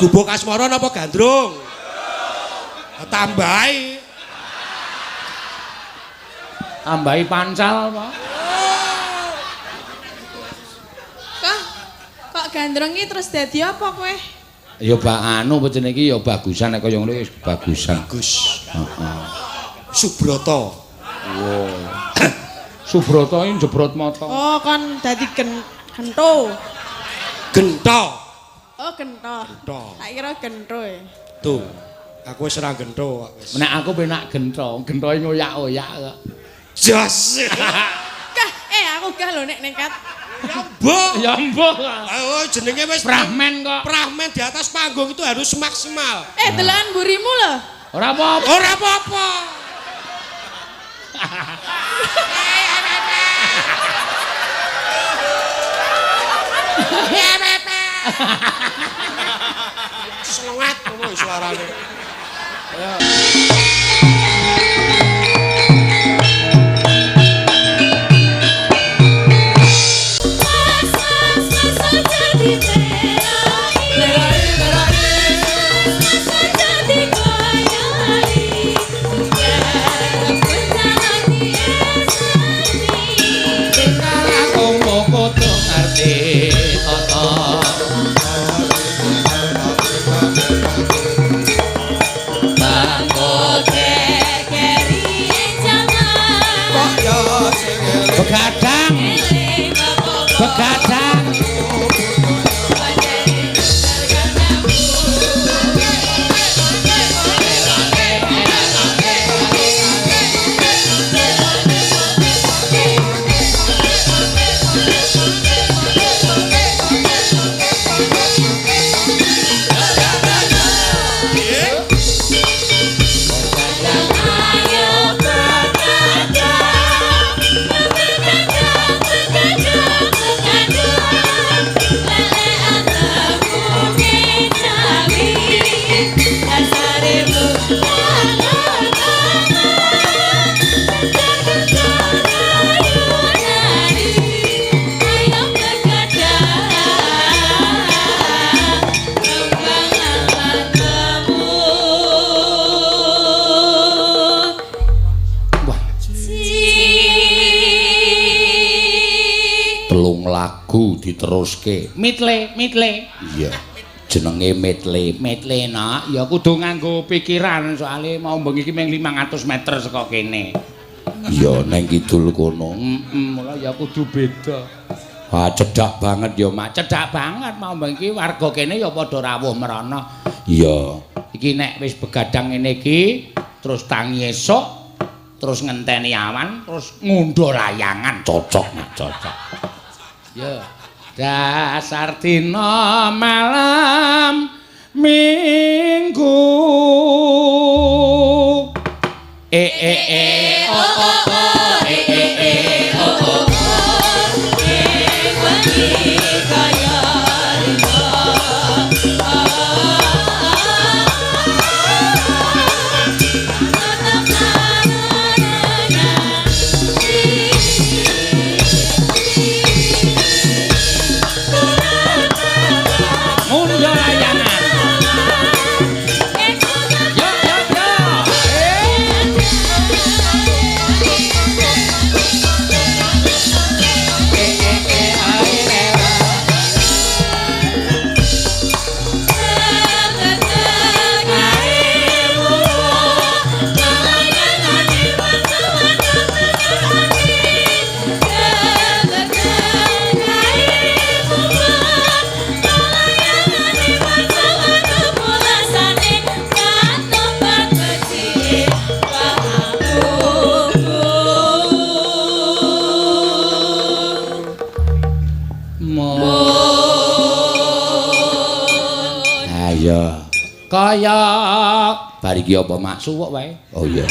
Gubuk asmara napa gandrung? Tambahi. Tambahi pancal, Pak. Kok gandrung iki terus dadi apa kowe? Ya anu jenenge iki ya bagusan nek kaya ngono wis bagusan. Bagus. Heeh. Subrata. Wow. Subrata iki jebrot mata. Oh, kon dadi gento. Gento. Oh, gento. Gento. Tak kira gento e. Tuh. Aku wis ora gento kok wis. Nek aku penak gento, gentoe ngoyak-oyak kok. Jos. Kah, aku gah lho nek nekat. Ya mbok. Ya mbok. Oh, jenenge wis Prahmen kok. Prahmen di atas panggung itu harus maksimal. Delokan mburimu lho. Ora apa-apa. Ora apa-apa. Ya Pepe. Selengat ngono suarane. Ya. Begadang. Begadang. Diteruske mitle iya jenenge mitle nak ya kudu nganggo pikiran soalnya mau bengi iki mung 500 meter saka kene iya neng kidul kono mula ya kudu beda cedhak banget ya mak cedhak banget mau bengi warga kene ya padha rawuh merana iya iki nek wis begadang ngene iki terus tangi esuk terus ngenteni awan terus ngundha layangan cocok ya dasar dina malam minggu kaya bari iki apa mak suwuk wae oh iya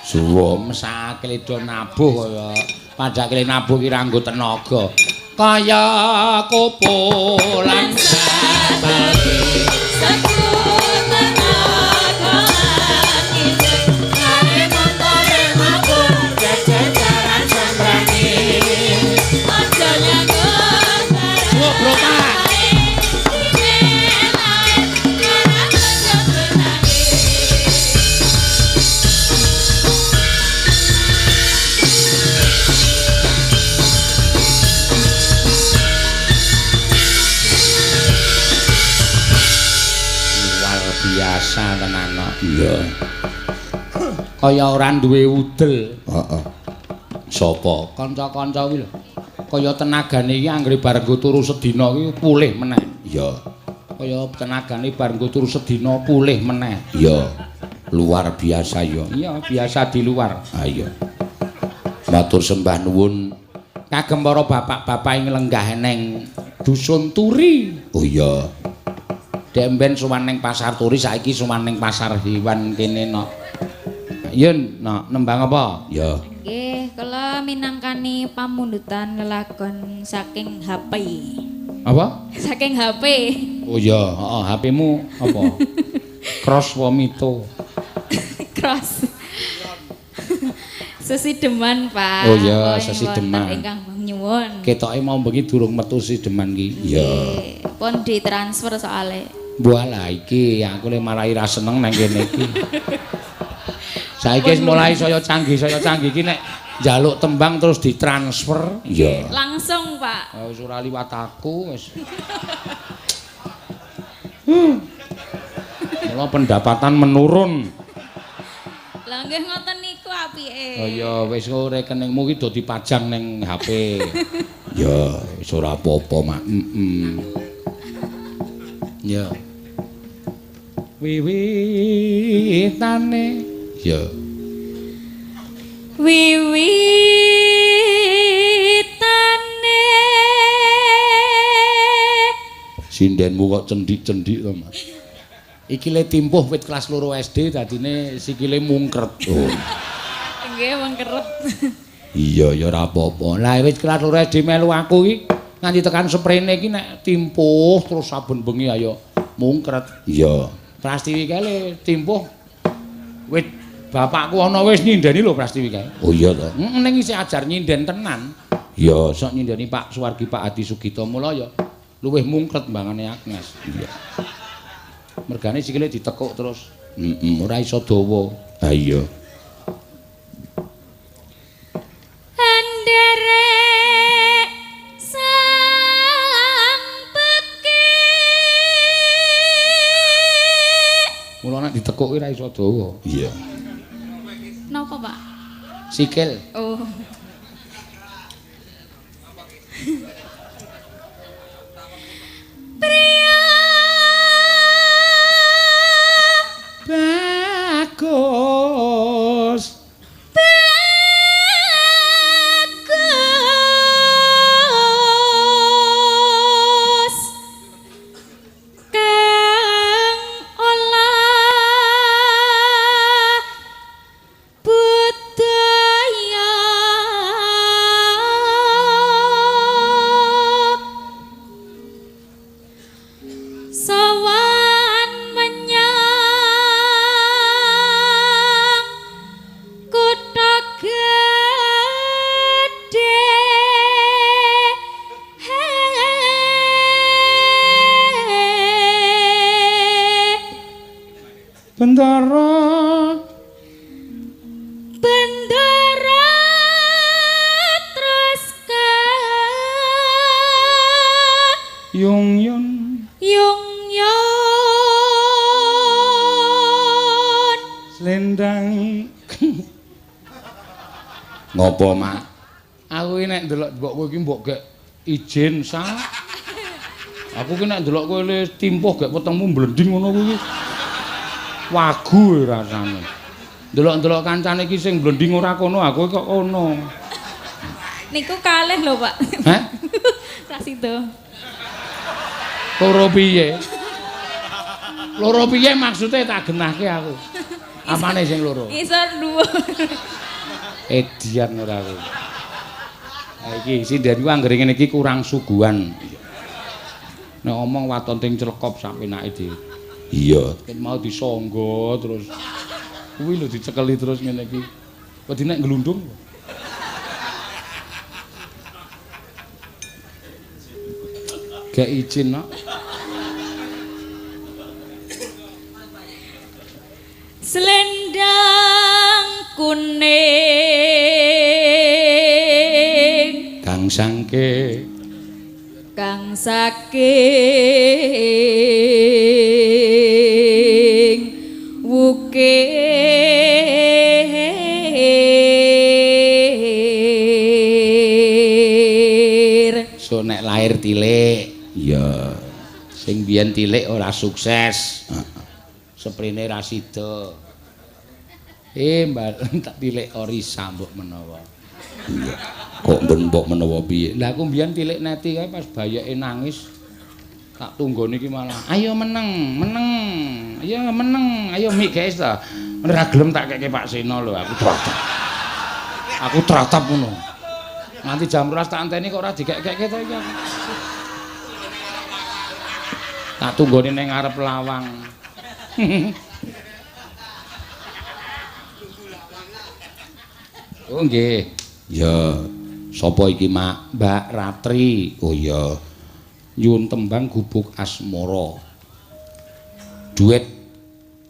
suwuk mesake do nabuh kaya padake nabuh ki ra nggo tenaga kaya kopolan sabare biasa tenan kok. Iya. Kaya ora duwe udel. Heeh. Sapa? Kanca-kanca kuwi lho. Kaya tenagane iki anggere bareng go turu sedina kuwi pulih meneh. Iya. Kaya tenagane bareng go turu sedina pulih meneh. Iya. Luar biasa ya. Iya, biasa di luar. Ayo. Matur sembah nuwun Kagem para bapak-bapak ing lenggah neng dusun Turi. Oh iya. Demben sowan ning pasar Turi saiki sowan ning pasar hewan kene nok. Yen, nok nembang apa? Ya. Nggih, kula minangkani pamundutan lelagon saking HP. Apa? Saking HP. Oh iya, heeh, HP-mu apa? Cross Womito. Cross. Sesideman, Pak. Oh iya, Wonten Sesideman. Ingkang nyuwun. Ketoke mau bengi durung metu Sideman ki. Ya. Nggih, pun ditransfer soalé. Walah iki aku le marai ra seneng nang kene iki. Saiki wis mulai saya canggih iki nek njaluk tembang terus ditransfer. Ya. Langsung, Pak. Wis ora liwat aku wis. Mula pendapatan menurun. Lah nggih ngoten niku apike. Oh iya, wis rekeningmu ki do dipajang ning HP. Ya, wis ora apa-apa, Mak. Ya. Wiwitane. Ya. Wiwitane. Sindenmu kok cendik-cendik to, Mak. Iki le timpuh wit kelas 2 SD dadine sikile mungkret. Oh. Nggih, mengkeret. Iya, ya ora apa-apa. Lah wit kelas 2 SD melu aku iki nganti tekan sprene iki nek timpuh terus saben bengi ayo mungkret. Iya. Prastiwi kae le timpuh wit bapakku ana wis nyindeni lho Prastiwi kae. Oh iya to. Ning isih ajar nyinden tenan. Ya, Sok nyindeni Pak Suwargi Pak Adi Sugito mula ya luwih mungkret mbangane Agnes. iya. Mergane sikile ditekuk terus. Ora iso dawa. Ah iya. Anderek sang pekik. Mula nek ditekuk ora iso dawa. Iya. Napa, Pak? Sikil. Oh. Bagus. Bagus. Kang olah budaya. Sowan menyang kutha gedhe. Bendara Bendara terus yung yun. yung yon. Slendang. Ngopo, Mak? Aku iki nek ndelok mbokku iki mbok gek izin sa. Aku ki nek ndelok kowe le timpuh gek wetengmu blending ngono kuwi. Wagu rasane. Ndelok-ndelok kancane iki sing blending ora kono, aku kok kono. Niku kalih lho, Pak. Hah? Prasido. Loro piye? Loro piye maksudnya tak genahke aku. Apane sing loro? Isor dhuwur. Edian ora aku. Ha iki sindenku anggere ngene iki kurang suguhan. Nek omong waton ting clekop sak penake dhewe. Iya. Ken mau disangga terus kuwi lho dicekeli terus ngene iki. Wedi nek nglundung. Gak izin nok. Selendang kuning Kang sangke kang saking lair tilik. Iya. Sing biyen tilik ora sukses. Seprene ra sida. Mbak tak tilik orisa mbok menawa. Iya. Kok ben mbok menawa piye? Lah aku biyen tilik neti kae pas bayake nangis. Tak tunggone iki malah, ayo meneng, meneng. Iya meneng, ayo mik guys ta. Ora gelem tak keke Pak Seno lho, aku tratap. Aku tratap ngono. Nanti jam 12 tak anteni kok ora dikek-keke to iki aku. Tak tunggone ning ngarep lawang. Oh nggih. Ya, sapa iki, Mak? Mbak Ratri. Oh iya. Nyuwun tembang Gubuk Asmara. Duet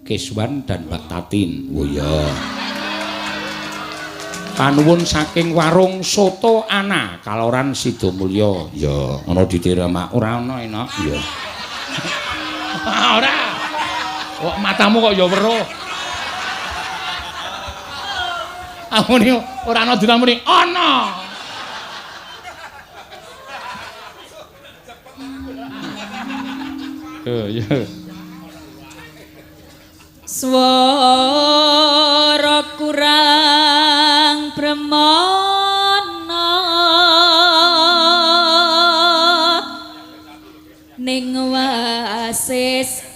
Keswan dan Mbak Tatin. Oh iya. Panuwun saking warung Soto Ana, Kaloran Sidomulyo. Ya, ana ditira, Mak. Ora ana enak. Iya. Ora. Kok matamu kok ya weruh. Amune ora ana dinamune ana. Ya. Swara kurang bremana ning wasis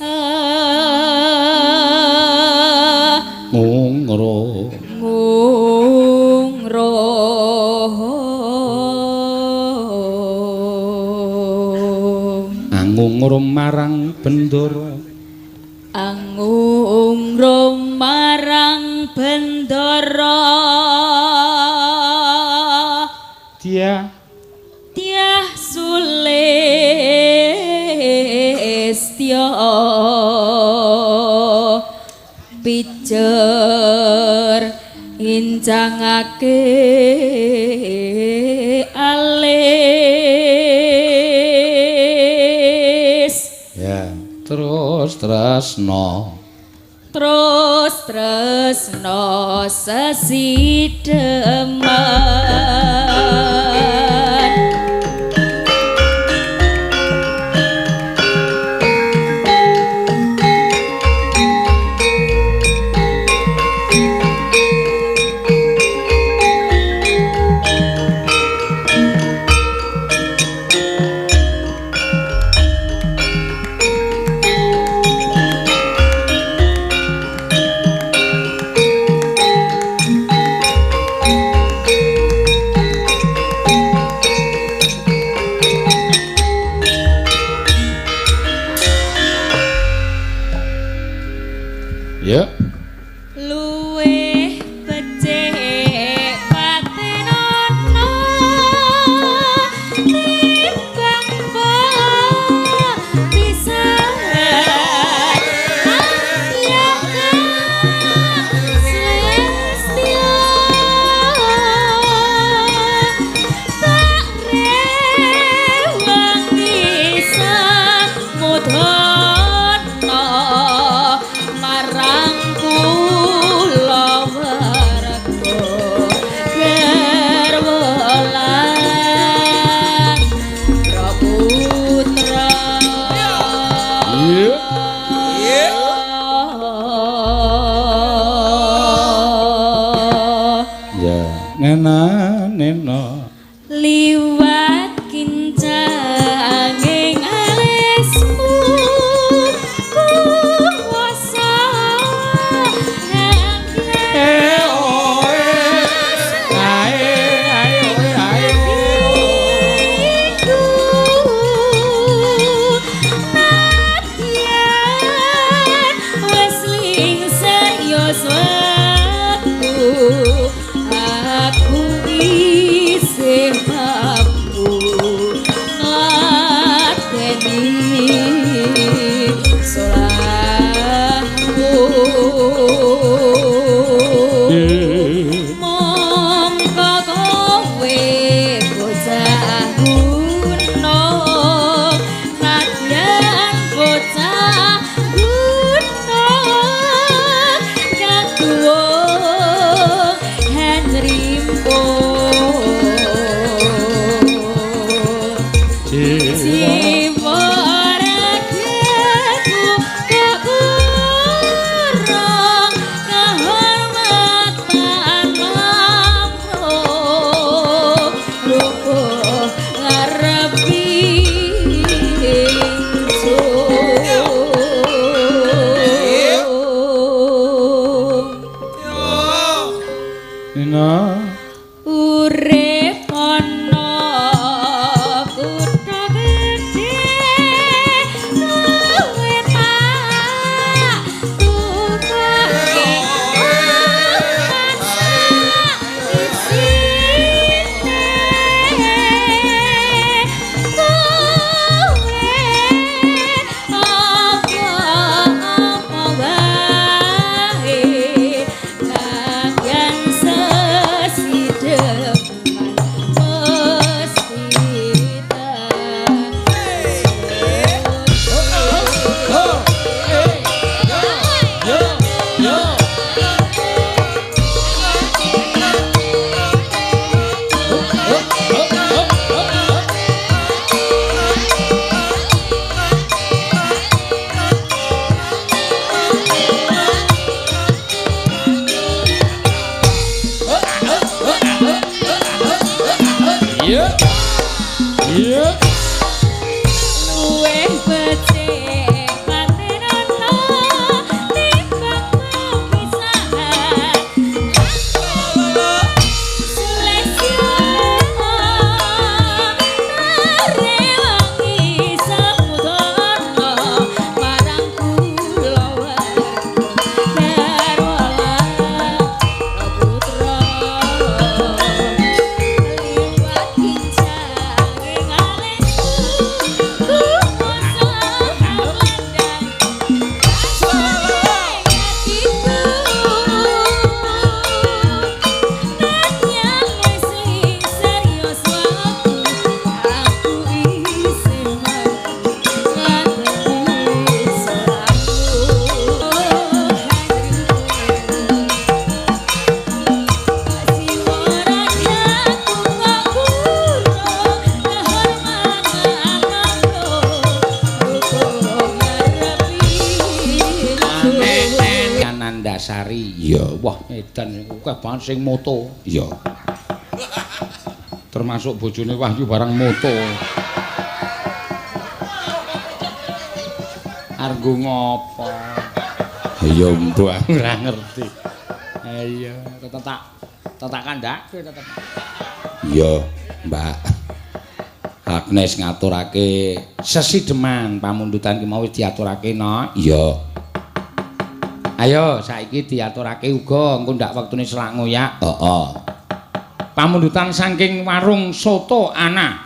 Ngungro. Angungrum marang bendara. Angungrum marang bendara. Dia Sulistya pijer incangake alis. ya terus tresno sesideman. ya Luwih becik patenono timbang pisan Selestya tak rewangi samudana marang kula warga gerwolan praputra. ya nena Liwat kincanging alismu kuwasa nadyan Iya. Iya. Luwih becik panenono timbang pisahan. Selesio rewangi sapudono marang kula Darwala Putra liwat kincang ing alisku kumoso landang hatiku nanyang sing serius wae aku isih ngadepin Anandasari. Iya, wah edan akeh banget sing moto. Iya. Termasuk bojone Wahyu barang moto. Argo ngopo? Ya mbok Ora ngerti. Iya, tetak kandhake tetek. ya Mbak Agnes ngaturake Sesideman pamundutan ki mau wis diaturake no. ya Ayo saiki diaturake uga engko ndak wektune selak ngoyak. heeh Pamundutan saking warung soto Ana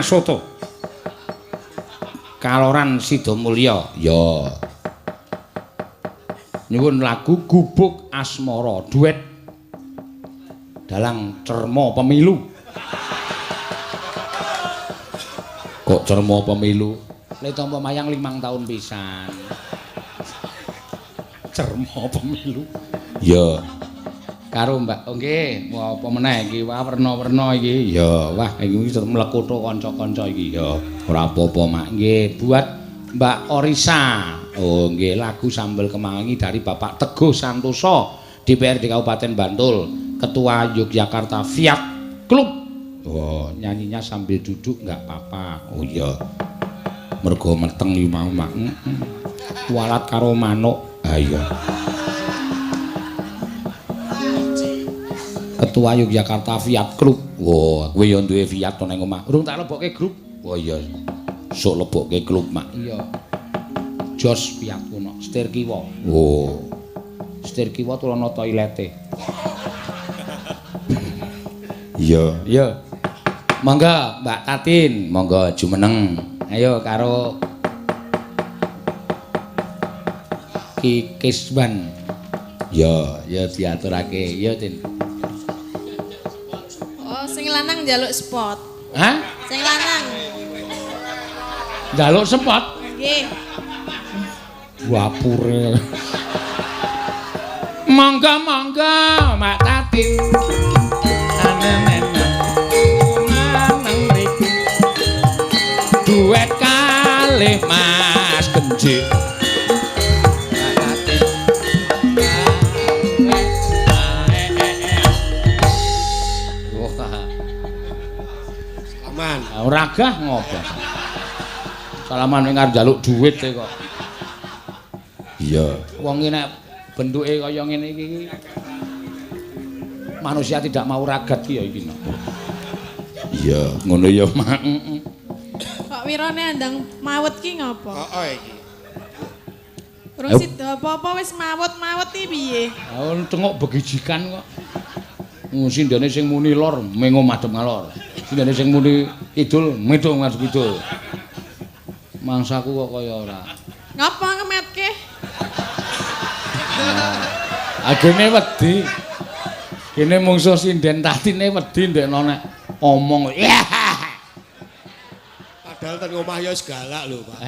Soto Kaloran Sidomulya. ya Nyuwun lagu Gubuk Asmara duet dalang Cermo Pemilu. kok Cermo Pemilu Le tampa mayang 5 tahun pisan. Cermo Pemilu. ya Karo Mbak, oh nggih, apa meneh iki wah werna-werna iki. Ya, wah iki wis mlekutho kanca-kanca iki. Ya, ora apa-apa Mak nggih buat Mbak Orisa. Oh nggih, lagu Sambel Kemangi dari Bapak Teguh Santoso, DPRD Kabupaten Bantul, Ketua Yogyakarta Fiat Club. Oh, nyanyinya sambil duduk nggak apa-apa. oh iya mergo meteng iki mau Mak Walat karo manuk. ayo Ketua Yogyakarta Fiat Club. wah kowe ya duwe Fiat to nang omah Urung tak lebokke grup. oh iya sok lebokke klub Mak Iya. Jos Fiat kuno, setir kiwa. oh Setir kiwa tulono toilete. iya Iya. Monggo Mbak Tatin, monggo jumeneng ayo karo Ki Kisban. ya Ya diaturake, ya Tin. Oh, sing lanang njaluk spot. Hah? Sing lanang. Njaluk sepot. Nggih. Wapure. Monggo Mbak Tatin. Manang mriki. Duet kalih Mas Genji. Aman. Ora gah ngopo. Salaman ning arep njaluk dhuwit e kok. iya Wong iki nek bentuke kaya ngene iki manusia tidak mau ragat ki ya iki. iya ngono ya Mak Kok wirane andang mawet ki ngopo? Oh iki. Urung sida apa-apa wis mawet-mawet iki piye? Oh, tengok begijikan kok. Sindene sing muni lor mengo madhep ngalor. Sindene sing muni kidul medho ngadep kidul. Mangsaku kok kaya ora. Ngapa ngemetke? Agene wedi. Kene mungsuh sinden tatine wedi ndekno nek omong. Padahal ten omah ya wis galak lho, Pak.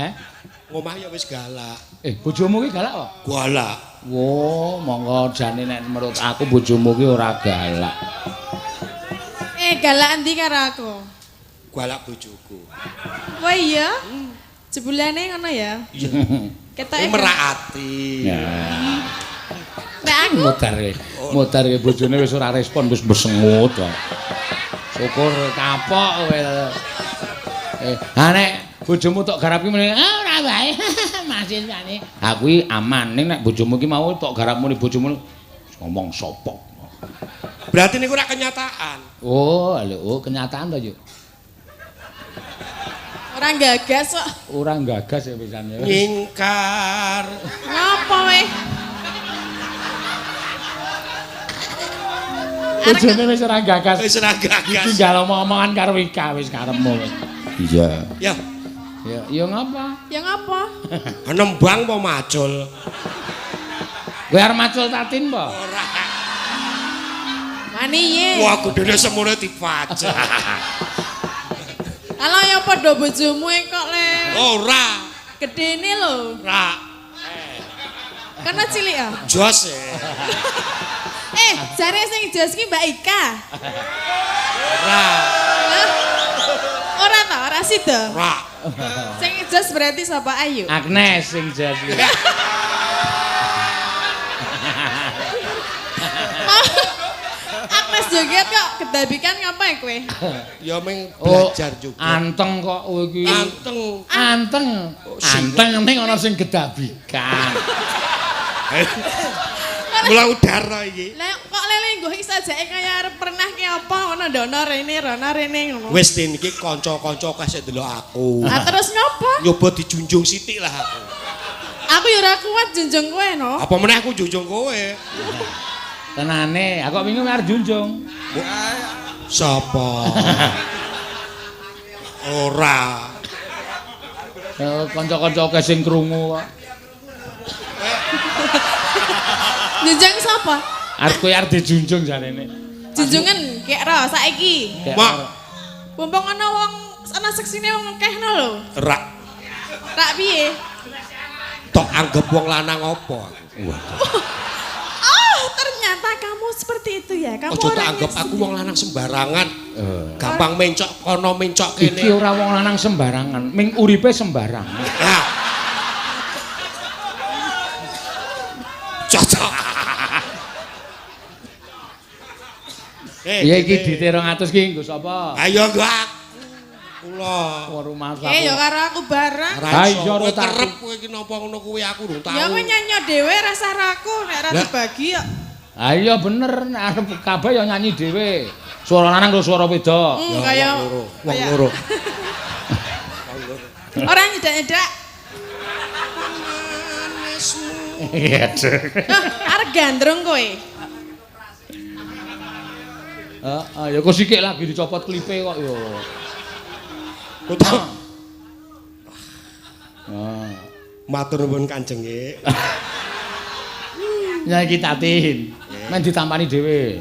Omah ya wis galak. Bojomu ki galak kok? Galak. Wo, monggo jane nek menurut aku bojomu ki ora galak. Galak endi karo aku? Galak bojoku. Wah iya? Jebulane ngono ya? Ketoke merak ati. Ya. Nek aku Modar bojone wis ora respon wis bersengut. Syukur kapok kowe. Nek bojomu tok garap ki muni ora wae. Masih jane. Ha kuwi aman. Ning nek bojomu ki mau tok garap muni bojomu ngomong sopok. Berarti niku ora kenyataan. Oh, lho, kenyataan to, Yuk. Ora gagas kok. Ora gagas ya pisan ya. Ngingkar. Ngapa we? Bojone wis ora gagas. Wis ora gagas. Tinggal omong-omongan karo Ika wis karepmu. Iya. Ya, Ya ngapa? Ya ngapa? nembang apa macul? Kowe arep macul tatin apa? Ora. Mani ye. Wah, gedene semono dipajak. Alah ya padha bojomu kok le. Ora. Gedene lho. Ora. Karena cilik ya. Jos e. Jare sing jos ki Mbak Ika. Ora. Hah? Ora ta, ora sida. Ora. Sing jos berarti sapa Ayu? Agnes sing jas. Agnes joget kok kedabikan ngapain kowe? Ya meng belajar juga. Anteng kok kowe iki. Anteng. Anteng. Anteng ning ana sing gedabikan. Mula udara iki. Lah kok lele nggo isajake kaya arep pernah ki apa ngono ndono rene ngono. Wis ten iki kanca-kanca kasih delok aku. Ah terus ngopo? Nyoba dijunjung sithik lah aku. Aku ya ora kuat junjung kowe no. Apa meneh aku junjung kowe? Tenane, aku wingi arep junjung. Sapa? Ora. Kanca-kanca sing krungu kok. Junjung sapa? Arep kowe arep dijunjung jarene. Junjungan kek ro saiki. Mak, Mumpung ana wong ana seksine wong akehno lho. rak. Tak piye? Tok anggap wong lanang apa? Oh, ternyata kamu seperti itu ya. Kamu Ojo tak orangnya anggap aku sendiri. wong lanang sembarangan. Gampang mencok kono mencok kene. Iki ora wong lanang sembarangan, ming uripe sembarangan. Nah. Cocok. Iya iki dite 200 ki nggo sapa? Ayo gak. Kula. Wong rumah Ya karo aku bareng. Ha iya Kowe ora tak. kerep kowe iki napa ngono kuwi aku durung tau. Ya kowe nyanyi dhewe rasa raku nek ora Lah. dibagi ya. Ha iya bener nek arep kabeh ya nyanyi dhewe. Suara lanang karo suara wedok. Kaya Wong loro. Ora nyedak-nyedak. Iya. Arep gandrung kowe. Heeh, ya kok sithik lagi dicopot klipe kok ya. Utawa Ah. matur nuwun Kanjeng nggih. Nyanyi tatin. Men ditampani dhewe.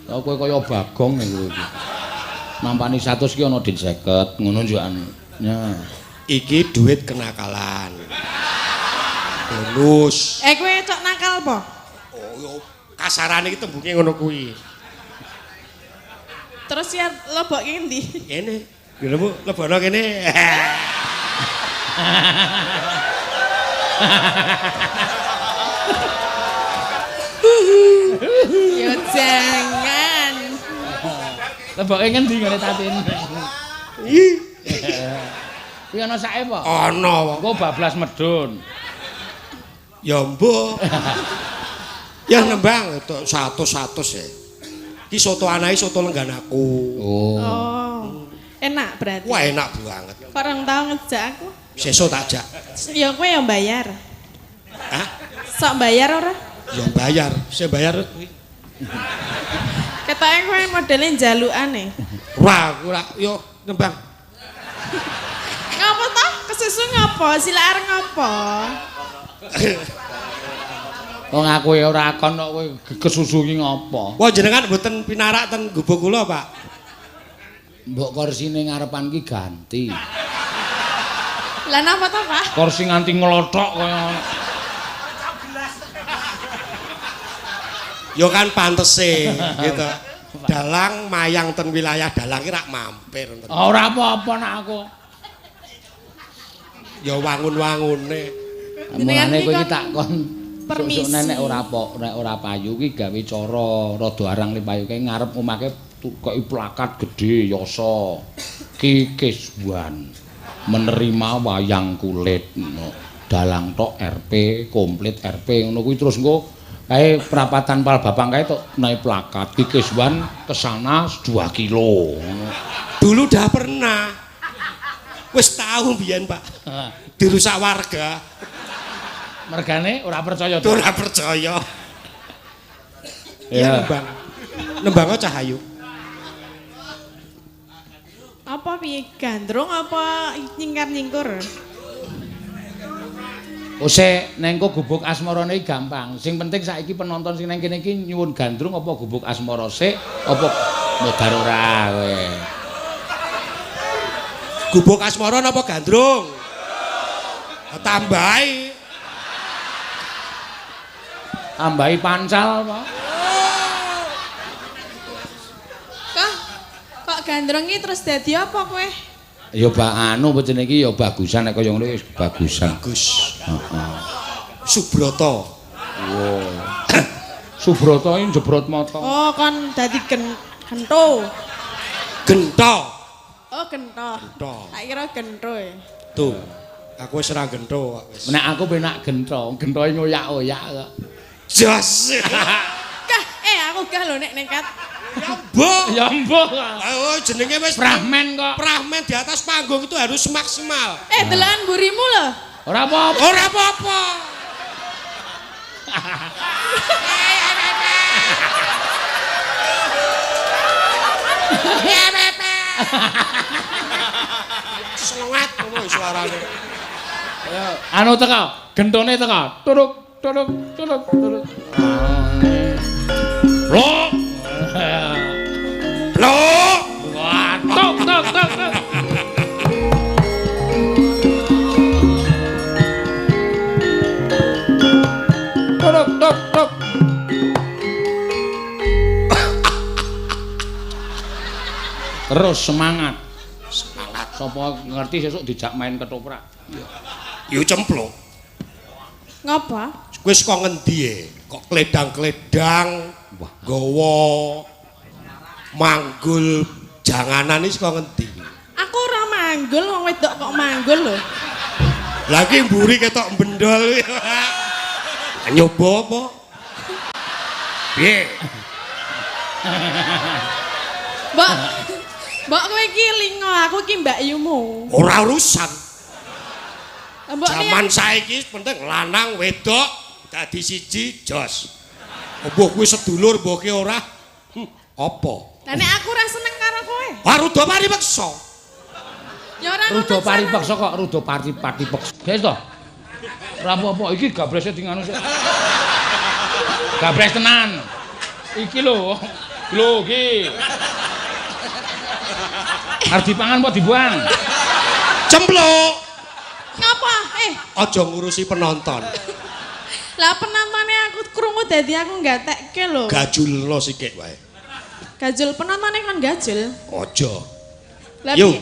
Ya kowe kaya Bagong nek kowe iki. Mampani 100 ki ana dit 50, ngono njukan. Ya. Iki duit kenakalan. Bonus. Kowe cok nakal apa? Oh yo kasarane iki tembunge ngono kuwi. Terus ya lebokke endi? Kene. Lho lebono kene. Ya jangan. Leboke ngendi ngene tatin? Ih, Kuwi ana sake apa? ana. Engko bablas medun. Ya mbok. Ya nembang itu 100 ya. Ki soto anae soto lengganaku. Oh. Oh. Enak berarti. Wah enak banget. Kok orang tau ngejak aku. Sesuk tak jak. Ya kowe yang bayar. Hah? Sok bayar ora? Ya bayar. Saya bayar kuwi. Ketoke kowe modele njalukane. Ora yo nembang. Ngapa toh? Kesusu ngapa? Sila areng ngapa? Wong aku ya ora akon kok kowe kesusu ki ngopo. Wah jenengan mboten pinarak ten gubuk kula, Pak. Mbok kursine ngarepan ki ganti. Lah napa toh, Pak? Kursi nganti nglothok kaya Yo kan pantese gitu. Dalang mayang ten wilayah Dalang ki rak mampir. ora apa-apa nak aku. Ya wangun-wangune. Mulane kowe iki kan tak kon permisi. nek ora payu ki gawe cara rada arang lipayu kae ngarep omahke kei plakat gede yasa Ki Keswan menerima wayang kulit dalang tok RP komplit RP ngono kuwi terus engko kae perapatan Pal Bapang kae tok naik plakat Ki Keswan kesana 2 kilo Dulu udah pernah. Wis tahu biyen, Pak. Dirusak warga. Mergane ora percaya to. Ora percaya. Ya. Nembang. Nembang Cahayu. Apa piye gandrung apa nyingkar-nyingkur? Ose nengko gubuk asmarane gampang. Sing penting saiki penonton sing nang kene iki nyuwun gandrung apa gubuk asmara sik apa modar ora kowe. Gubuk asmara napa gandrung? Tambahi. Tambahi pancal apa? Kok gandrung iki terus dadi apa kowe? Ya anu jenenge iki ya bagusan nek kaya ngono wis bagusan. Bagus. Subroto. Wow. Subroto iki jebrot mata. Oh, kon dadi gento. Gento. Oh, gento. Gento. Tak kira gento e. Tuh. Aku wis ora gento kok wis. Nek aku penak gento, gentoe ngoyak-oyak kok. Jos. Kah, aku gah lho nek nekat. Mbok. Ya mbok. Oh, jenenge wis Prahmen kok. Prahmen di atas panggung itu harus maksimal. Delan burimu lho. Ora apa-apa. Ora apa-apa. Ya Pepe. Selengat ngono suarane. Anu teko, gentone teko. Turuk, turuk, turuk, turuk. Blok. Blok. Wah, tok tok tok tok. Turuk, tok tok. Terus semangat. Semangat. Sapa ngerti sesuk dijak main ketoprak. Yo cemplung. Ngapa? Kowe saka ngendi e? Kok kledang-kledang gawa manggul janganan iki saka ngendi? Aku ora manggul, wong wedok kok manggul lho. Lagi mburi ketok bendol. Nyoba apa? Piye? Mbok kowe iki lingo, aku iki Mbak Yumu. Ora urusan. Mbok Zaman saiki penting lanang wedok dadi siji jos. Mbok kuwi sedulur mbok ki ora. Apa? Lah nek aku ora seneng karo kowe. Rudo paripeksa. Ya ora Rudo paripeksa kok rudo paripeksa. Guys to. Ora apa-apa iki gabrese di nganu sik. Gabres tenan. Iki lho. Lho iki. Arep dipangan apa dibuang? Cempluk. Ngapa? Aja ngurusi penonton. Lah penontonnya aku krungu dadi aku gatekke lho. Gajulno sithik wae. Gajul penontonnya kan gajul. Aja. Lah Yo. piye?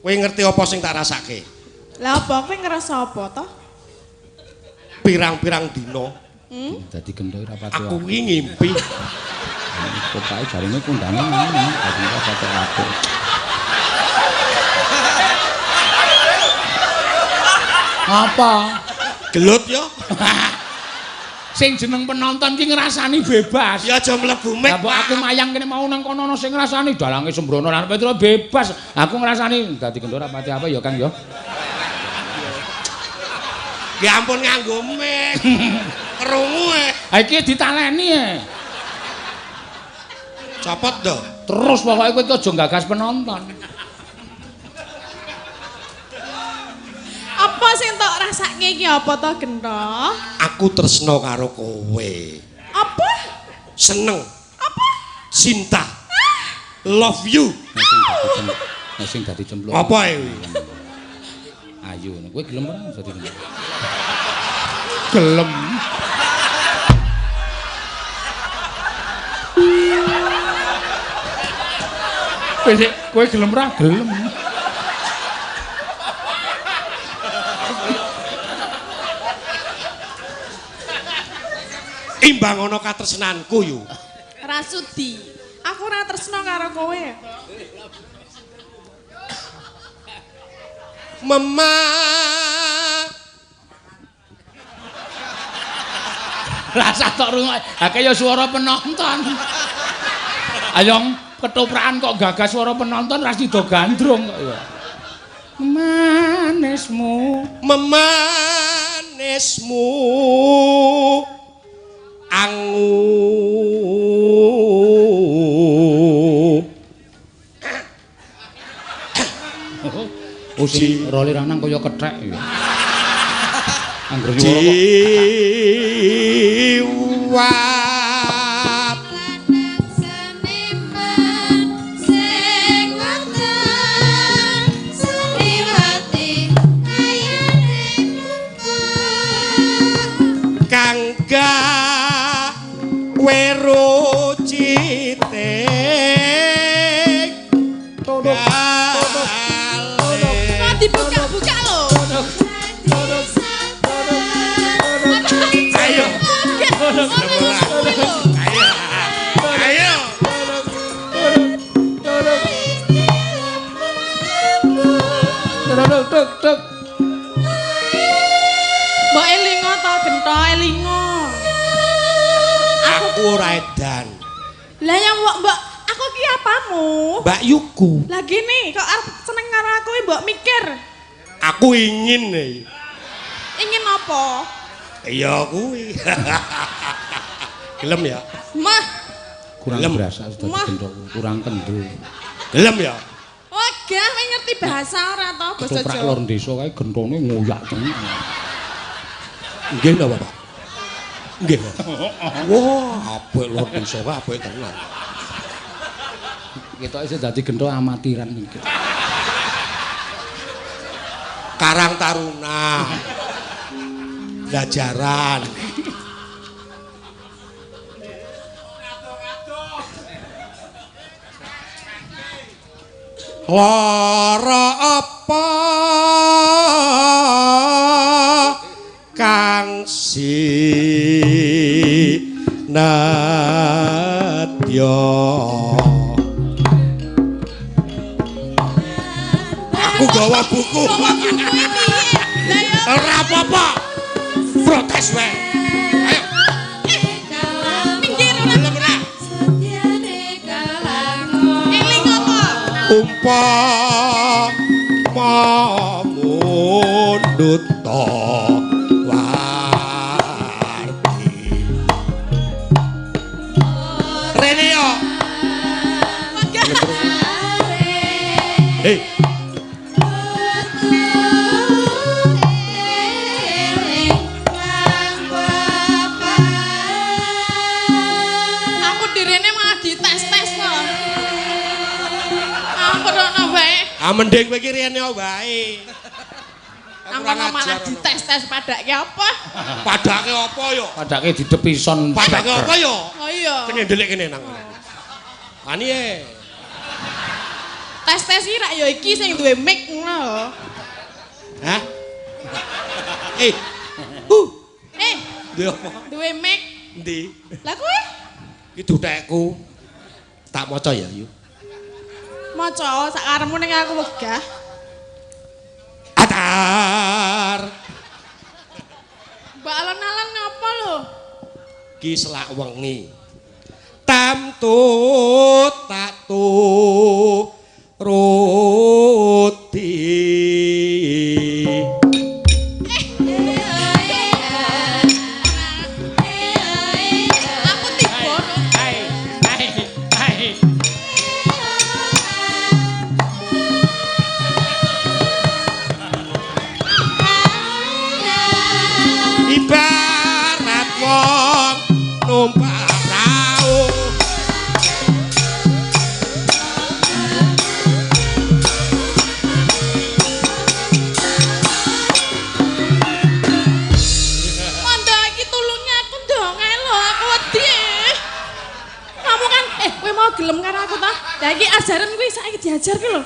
Kowe ngerti apa sing tak rasake? Lah apa kowe ngerasa apa to? Pirang-pirang dina Dadi gendho ora pati. aku kuwi ngimpi Pokoke jarine kondangan ngono, dadi ora pati apik. Apa? gelut yo. Sing jeneng penonton ki ngrasani bebas. Ya aja mlebu mik. Lah mbok aku mayang kene mau nang kono ana sing ngrasani dalange sembrono lan Petro bebas. Aku ngrasani dadi gendho ora pati apa ya Kang ya. Ya ampun nganggo mik. Krungu e. Ha iki ditaleni e. Copot to. Terus pokoke kowe aja gagas penonton. Apa sing tok rasake iki apa to Gento? Aku tresno karo kowe. Apa? Seneng. Apa? Cinta. Love you. Nek sing dadi cemplung. Apa e? Ayu, kowe gelem ora dadi cemplung? Gelem. Kowe gelem ora? Gelem. Imbang ana katresnanku yo. Rasudi. Aku aku ora tresno karo kowe. Mama. Rasa tok rungok. Ha kaya swara penonton. Ayo ketuprakan kok gagas swara penonton ra sida gandrung kok ya. Manismu, Memanismu angu. Oh sing roli ranang kaya kethek ya. Angger Jiwa kangga weru citik Kok dibuka-buka lho. ayo ayo Tuk. Mbok elingo to gento elingo. aku ora edan Lah ya mbok aku ki apamu? Mbak Yuku Lah gini kok arep seneng karo aku mbok mikir. aku ingin nih Ingin apa? iya kuwi gelem ya Mah, Kurang Lem. berasa sudah Wah. dibentuk, kurang kendul. gelem ya wegah kowe ngerti bahasa ora to basa Ketoprak Jawa. lor desa kae gentone ngoyak tenan. nggih nggak apa-apa nggih wah apik lho desa kae apik tenan Ketoke isih dadi gento amatiran iki. Karang Taruna Jajaran lara apa kang sinadya aku gawa buku ora apa-apa protes wae ayo Minggir ora gelem ora eling apa? mundut to warti rene yo hei Aku direne malah dites-tes kok. Aku ora wae. mending kowe iki rene wae Aku malah dites-tes padake apa? padake apa yo Padake didepison. padake apa yo Oh iya. kene ndelik kene nang ani Tes-tes iki rak ya iki sing duwe mic ngono lho. hah Eh, Duwe apa? duwe mic. Endi? Lah kowe Iki dutekku. Tak maca ya, Yu. maca sak karepmu ning aku wegah. Atar. Mbak alon-alon ngapa lho? Ki selak wengi. Tamtut tak turuti. Aku tiba. Ibarat wong numpak prau. Mondo iki tulunge aku dong ae lho, aku wedi. Kamu kan kowe mau gelem karo aku ta? Lah iki ajaran kuwi saiki diajar ki lho.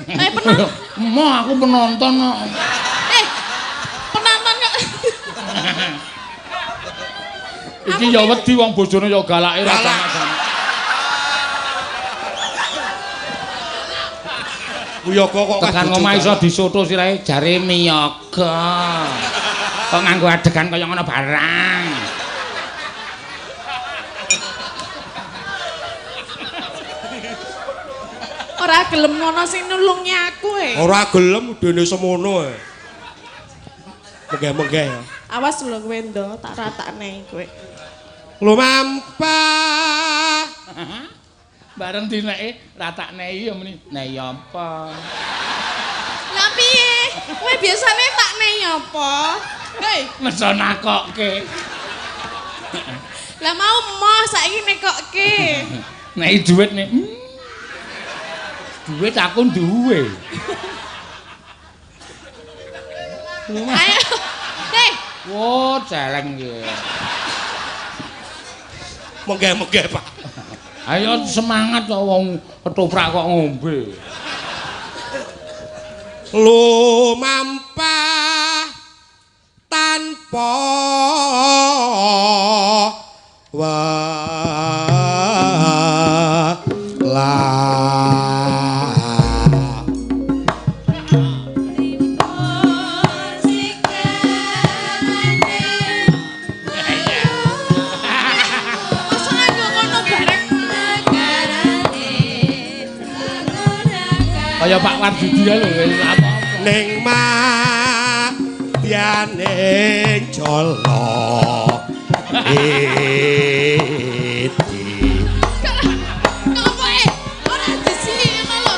Penonton. Mo aku penonton kok. Penonton kok. Iki ya wedi wong bojone ya galake ra Galak. sama-sama. Uyaga kok tekan omah iso disoto sirahe jare miyaga. Kok nganggo adegan kaya ngono barang. Ora gelem ngono sing nulungi aku Ora gelem dene semono Menggeh-menggeh ya. Awas lho kowe ndo, tak ratakne kowe. Lumampah. Bareng dineke ratakne ya muni. Nah ya apa? Lah piye? Kowe biasane takne apa? Hei, Mesa nakokke. lah mau emoh saiki nekokke. Nek dhuwit nek dhuwit aku duwe. Ayo. Hei, Wo, celeng iki. Menggeh-menggeh, Pak. Ayo semangat kok wong ketoprak kok ngombe. Lumampah tanpa masa nganggo ngono bareng. Kaya Pak Wardudi lho apa. ning madyaning jala iti Ngopo ora disini ngono lho.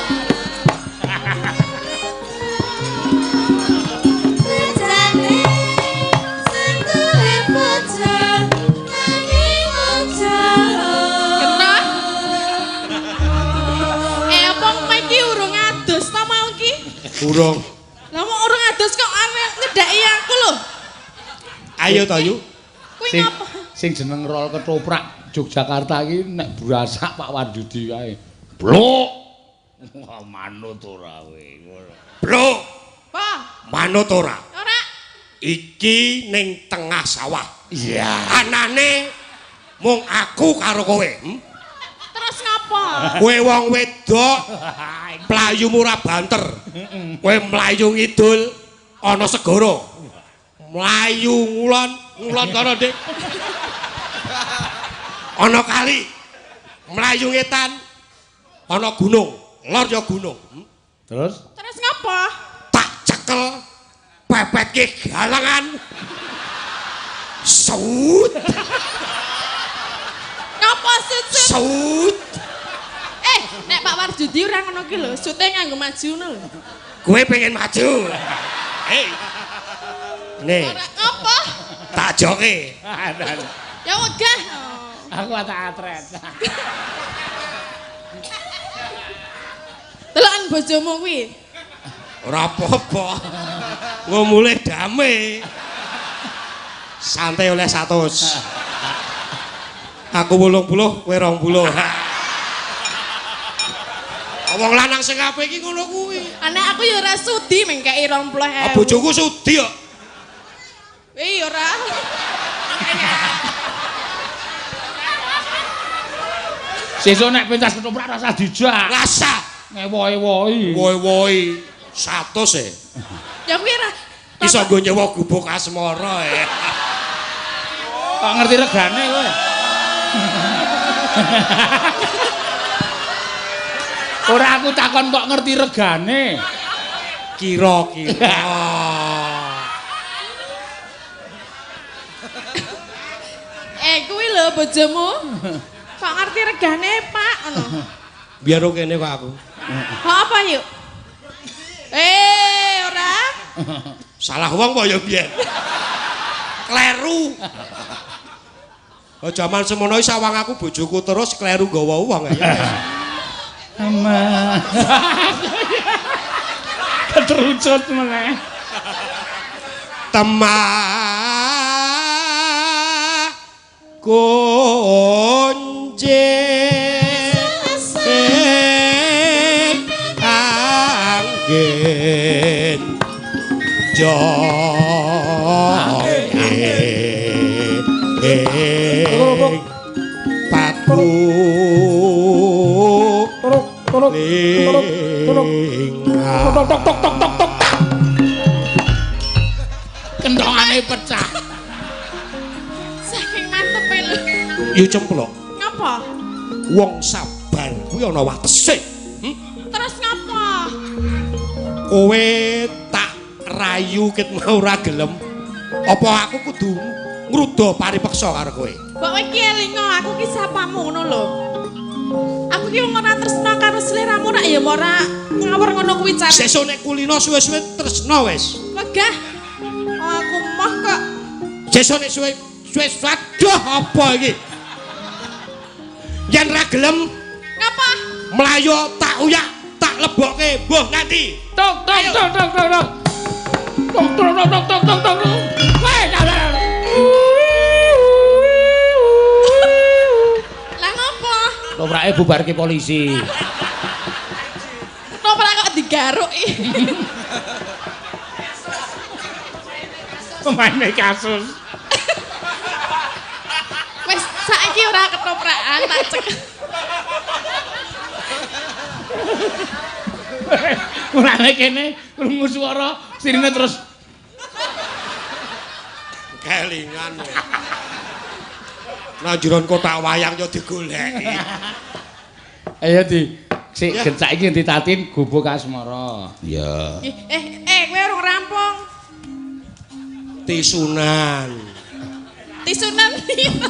Kena? Apa kowe iki urung adus ta mau ki? urung. Lah mau urung adus kok arep nyedaki aku lho. Ayo to yu. Kuwi Sing ngapa? sing jeneng rol ketoprak Yogyakarta iki nek brasak Pak Wardudi kae. Blok. Wah manut ora kowe. Blok, Apa? manut ora. Ora. Iki ning tengah sawah. Iya. Anane mung aku karo kowe. Terus ngapa? Kowe wong wedok, playumu ora banter. Kowe mlayu ngidul ana segara. Mlayu ngulon, ngulon kono, Dik. Ana kali. Mlayu ngetan ana gunung, lor ya gunung. Terus Terus ngapa? Tak cekel pepetke galangan. Saut, Ngapa sut? saut. Nek Pak Wardudi ora ngono ki lho, sute nganggo maju ngono lho. Kowe pengen maju. Hei. Nih, Ora ngapa? tak joke. Ya wegah. aku tak atret. Delokan bojomu kuwi. Ora apa-apa. Ngomule dame. Santai oleh 100. Aku 80, kowe 20. Wong lanang sing apik iki ngono kuwi. Anak aku ya ora sudi mengkei 20.000. Bojoku sudi kok. Wih ora. Sesuk nek pentas ketoprak rasa dijak. Rasa Ngewohi-wohi. woi-woi 100 e. Ya kuwi ora. Iso nggo nyewa gubuk asmara e. Kok ngerti regane kowe? Ora aku takon kok ngerti regane. Kira-kira. Kuwi lho bojomu. Kok ngerti regane, Pak? Ngono. Biar kene kok aku. Apa yuk? Ora. Salah wong apa ya biyen? Kleru. Oh jaman semono sawang aku bojoku terus kleru nggawa wong ya. Ama. Keterucut meneh. Temah kunci angin patu Tok tok tok tok tok tok. Kendhongane pecah. Saking mantepe lho. Yo cemplok. Ngapa? Wong sabar kuwi ana watese. Terus ngapa? Kowe tak rayu ket mau ora gelem. Apa aku kudu ngruda paripeksa karo kowe? Mbok kowe iki elingo, aku ki sapamu ngono lho. Aku ki wong ora tresna karo sliramu rak ya ora ngawur ngono kuwi car. Sesuk nek kulino suwe-suwe tresno wis. Wegah. Oh, aku moh kok. Sesuk nek suwe aduh apa iki? Yen ra gelem Ngapa? mlayu tak uyak, tak lebokke mbuh nganti. Tok tok tok tok tok tok. Tok tok tok tok tok tok. Weh, Lah ngapa? Toprake bubarke polisi. Ketoprak kok digaruk iki. Pemaine kasus. Wis saiki ora ketoprakan tak cek. Mulane kene krungu swara sirine terus Kelingan. Nang jero kotak wayang yo digoleki. ayo di sik gencak iki ditatin gubuk asmara. Ya. Kowe urung rampung. Tisunan. Tisunan pino?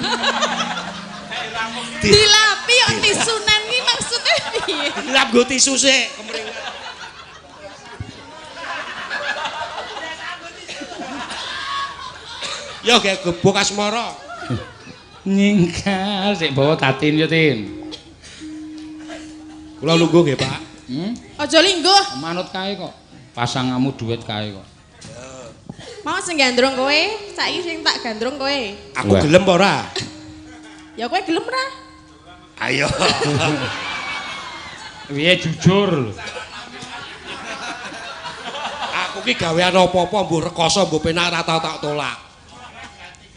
Dilapi kok tisunan iki maksudnya piye? Lap go tisu sik kemringan. Yo ge gebuk asmara. Nyingkal sik bawa tatin yo Tin. Kula lungguh nggih, Pak. Aja lingguh. Manut kae kok. Pasangamu duit kae kok. Mau sing gandrung kowe, saiki sing tak gandrung kowe. Aku Wah. gelem apa ora? Ya kowe gelem ra? Ayo. Piye jujur. Aku ki gawean apa-apa mbuh rekoso mbuh penak ora tau tak tolak.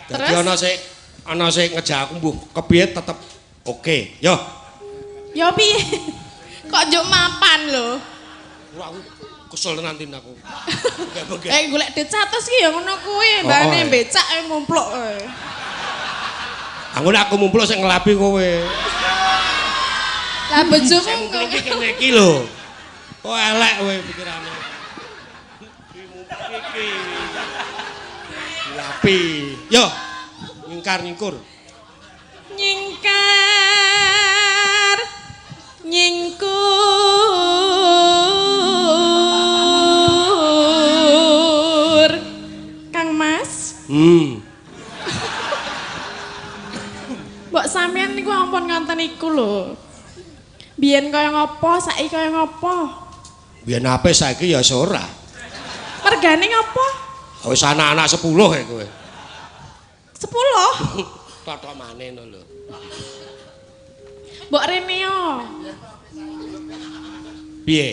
Dadi Terus? ana sing ngejak aku mbuh kepiye tetep oke. Yo. Ya piye? Kok njuk mapan lho. Wah, aku kesel tenan Tin aku. Bengke. Golek duit 100 ki ya ngono kuwi, mbane becak mumpluk kowe. Aku mumpul sing ngelapi kowe. Lah bojomu Mumpul iki kene iki lho. Kok elek kowe pikirane. Mumpul iki. Ngelapi. Yo. Nyingkar-nyingkur. Nyingkar. Nyingkur. Kang Mas, mbok sampean niku ampun ngonten iku lho. Biyen kaya ngopo, saiki kaya ngopo? Biyen ape saiki ya ora. Mergane ngopo? Wis anak-anak 10 ya kowe. 10. Totok maneh no lho. Mbok rene yo. Piye?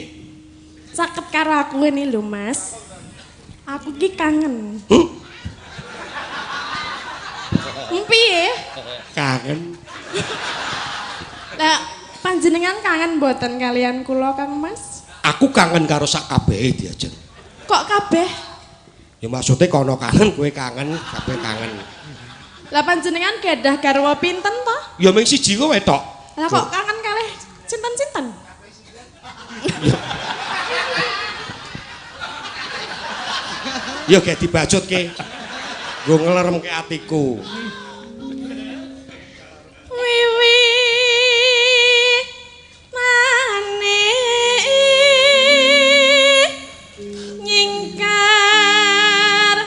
Caket karo aku ini lho, Mas. Aku ki kangen. Piye? Kangen. Lah panjenengan kangen mboten kalian kula, Kang Mas? Aku kangen karo sak kabehe diajen. Kok kabeh? Ya maksudnya kono kangen, kowe kangen, kabeh kangen. Lah panjenengan gadah garwa pinten to? Ya mung siji kowe tok. Lah kok kangen kalih sinten-sinten? Ya gak dibajutke. Nggo ngleremke atiku. Wiwi mane nyingkar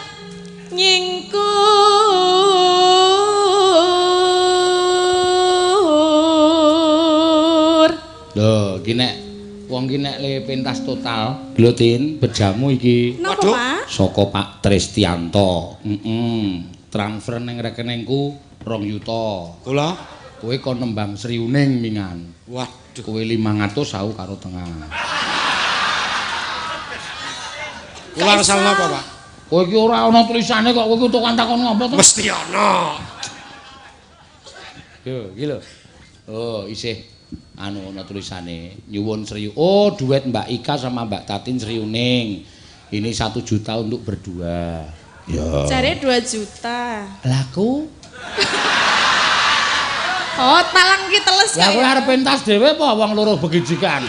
nyingkur. Lho, iki nek wong ki nek le pentas total, lho Tin, bejamu iki Napa, Waduh. Pak? saka Pak Tristianto. Transfer ning rekeningku 2 yuta. Kula Kowe kon nembang Sriuning mingan. waduh. Kowe 500 aku karo tengah. Kula resal napa, Pak? Kowe iki ora ana tulisane kok kowe iki takon ngopo to? Mesti ana. Yo, iki lho. Oh, isih anu ana tulisane nyuwun Sri. Oh, duet Mbak Ika sama Mbak Tatin Sriuning. Ini 1 juta untuk berdua. Ya. Jare 2 juta. Laku? Oh, talang ki teles Ya kowe arep pentas dhewe apa wong loro begijikan?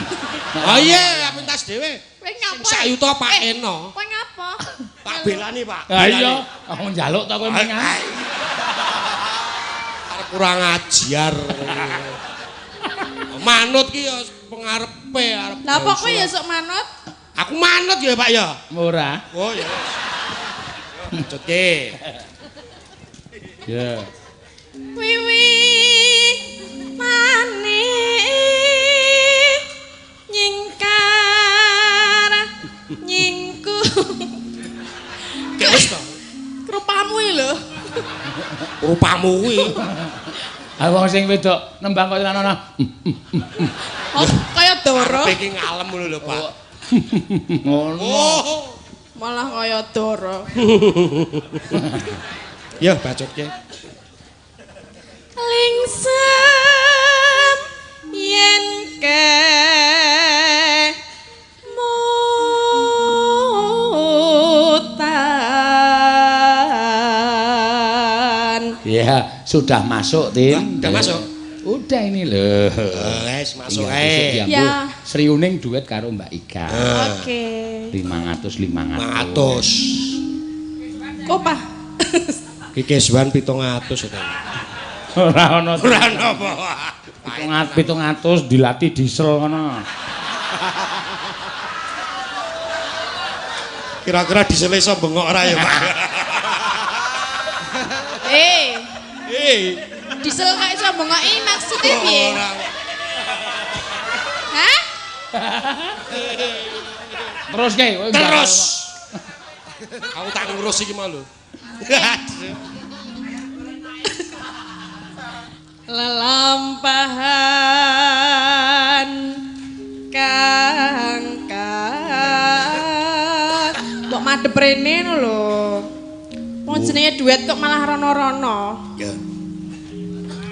Oh iya, pentas dhewe. Kowe ngapa? Sak yuta Pak Eno. Kowe ngapa? Tak belani, Pak. Ha iya, aku njaluk ta kowe mengan. Arep kurang ajar. Manut ki ya pengarepe arep. Lah apa kowe ya sok manut? Aku manut ya, Pak ya. Ora. Oh ya. Cutke. Ya. Wiwi manik nyingkar nyingku. Wis to. Rupamu iki lho. Rupamu kuwi. Ah wong sing wedok nembang kok ana. Oh, kaya Doro. Arepe iki ngalem ngono lho, Pak. Ngono. Oh. Malah kaya Doro. Ya, bacotke. Lingsem yen ke mutan. Ya, sudah masuk, Tin. Udah masuk? Udah ini loh. Wes masuk Tinggal ae. besok diambil. Ya. Sri Uning duet karo Mbak Ika. Oke. 500. Kopah. Ki Keswan 700 to. Ora ono. Ora napa. 700 dilatih diesel ngono. Kira-kira disele iso bengok ora ya, Pak? Diesel kok iso bengoki maksudnya piye? Hah? Terus ke? Terus. Aku tak ngurus iki mau lho. Lelampahan kangkang mbok madhep rene no lho. Wong jenenge duet kok malah rono-rono. Ya.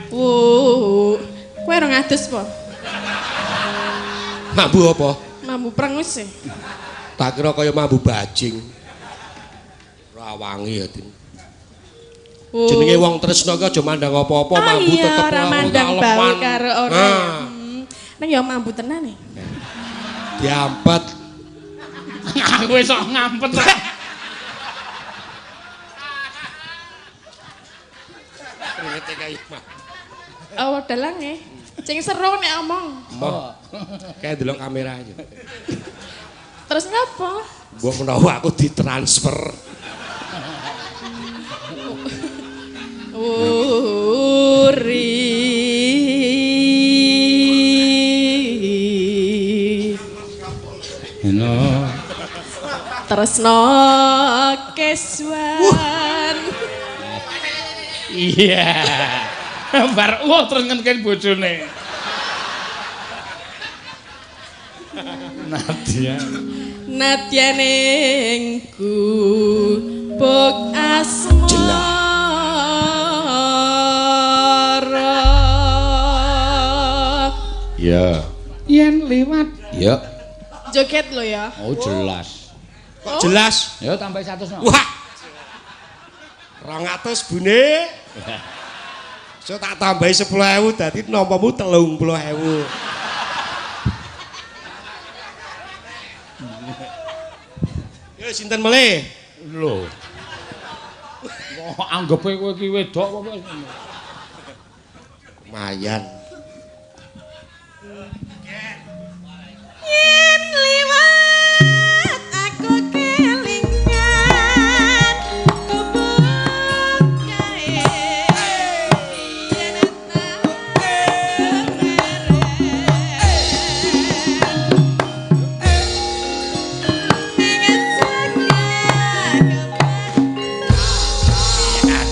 Kowe ora ngadus po? Mambu apa? Mambu prengus e. Tak kira kaya mambu bajing. Ora wangi ya, Din. Jenenge wong tresno ki aja mandang apa-apa, mambu tetep ora mandang bau karo ora. Nang ya mambu tenan e. Diampet. Aku wis sok ngampet. Kringete kae mah. Oh, dalang e. Sing seru nek omong. Mbah. Kayak delok kamera aja. Terus ngapa? Mbok menawa aku ditransfer. Eno. Tresno Keswan. Iya. Bar terus ngenteni bojone. Nadia. Nadia nengku bok asmara. Ya. Yen liwat. Ya. Joget lo ya. Oh jelas. Kok jelas? Ya tambah 100 no. Wah. 200 Bune. So tak tambahi 10.000 dadi nompamu 30.000. Yo sinten melih? Lho. Kok anggepe kowe iki wedok apa wis. Mayan. Yen liwat aku kelingan kubuk kae. Yen tahu ingat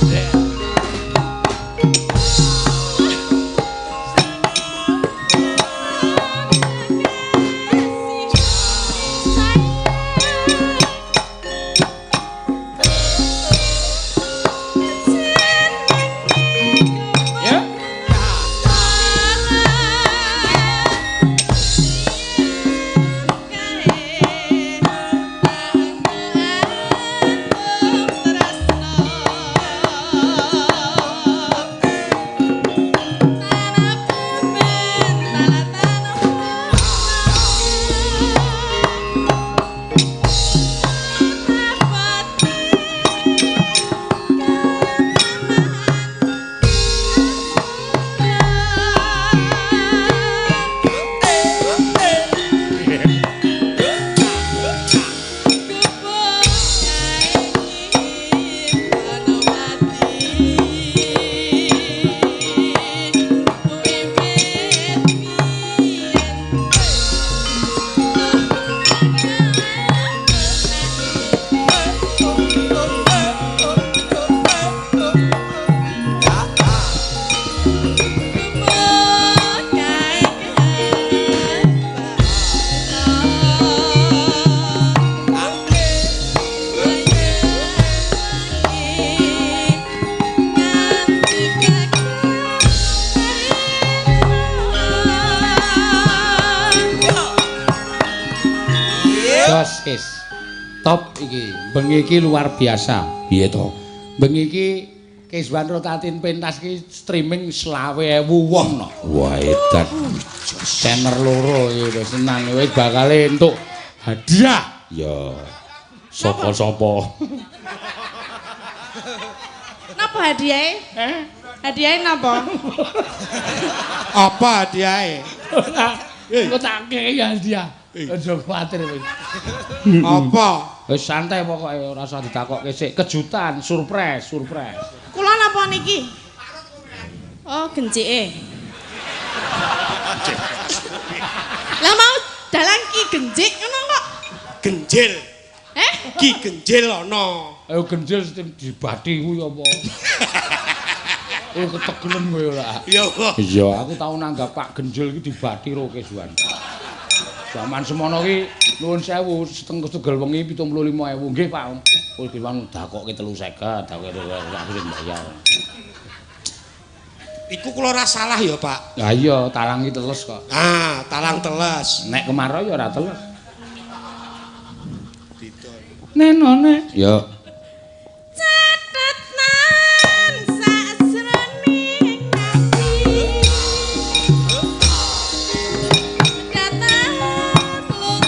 Kis. Top iki. Bengi iki luar biasa. Piye to? Bengi iki Kiswan Rotatin pentas ki streaming 20.000 wong no. Wah, edan. Channel loro iki wis tenan wis bakal entuk hadiah. Ya. Sopo-sopo. Napa hadiahe? Hadiahe napa? Apa hadiahe? Kok tak kei hadiah. Aja kuwatir wis. Apa? Wis santai pokoke ora usah ditakokke sik. Kejutan, surprise. Kula napa niki? Oh, gencike. Lah mau dalan ki genjik ngono kok. Genjil. Ki genjil ana. Ayo genjil dibati kuwi apa? Ketegelen kowe ora. Iya. Aku tau nanggap Pak Genjil iki dibati ro Kiswan. Zaman semono ki nuwun sewu setengah wengi 75.000. Nggih Pak. Kowe Kiswan dakokke 350, dakokke aku sing bayar. Iku kula ora salah ya, Pak. Lah iya, talang iki teles kok. Ah, talang teles. Nek kemarau ya ora teles. Nenone. Ya. Catetan sajroning ati. Datang luntur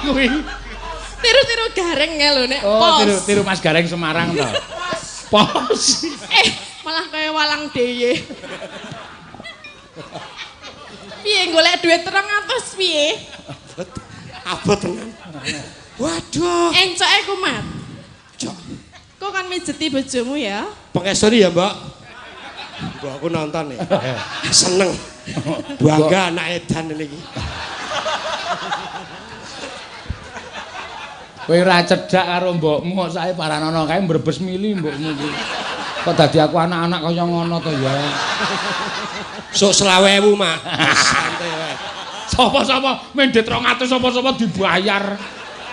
kuwi. Tiru-tiru gareng ya lho nek Oh, pos. tiru Mas Gareng Semarang to. Pos. Malah kaya walang deye. Piye golek duit 300 piye? Abot tenan. Waduh. Encoke kumat. Cok. Kok kan mijeti bojomu ya? Pengesori ya, Mbak. Mbak aku nonton nih. Seneng. Bangga anak edan ini. Kowe ora cedhak karo mbokmu kok sae paranono kae mbrebes mili mbokmu iki. Kok dadi aku anak-anak kaya ngono to ya. Sok 20.000, Mak. Santai wae. Sapa-sapa mendhet 200 sapa-sapa dibayar.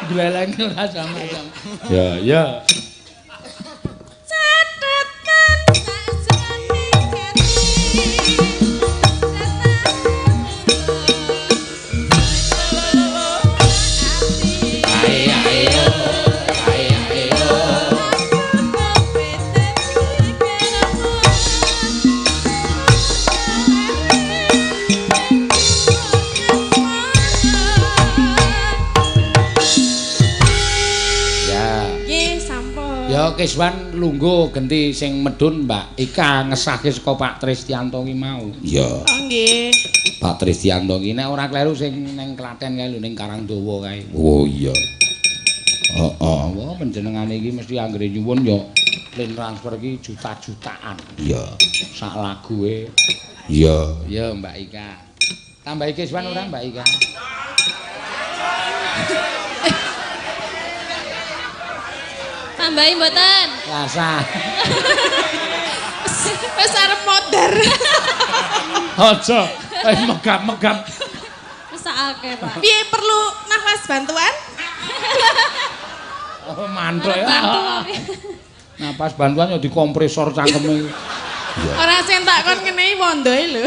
Gleleng ora sama-sama. Ya. Ya Kiswan lungguh genti sing medun Mbak Ika ngesahke saka Pak Tristianto ki mau. Ya. Oh nggih. Pak Tristianto ki nek ora kleru sing ning Klaten kae lho ning Karangdawa kae. Oh iya. Heeh, wah panjenengane iki mesti anggere nyuwun ya lin transfer ki juta-jutaan. Iya. Sak lague. Iya. Ya Mbak Ika. Tambahi Kiswan ora Mbak Ika? Tambahi mboten. Rasa. Wis arep modar. Aja, megap-megap. Wis akeh, Pak. Piye perlu nafas bantuan? Oh, mantuk ya. Bantu kok. Napas bantuan ya dikompresor cangkeme. Ora sing tak kon ngene wondoe lho.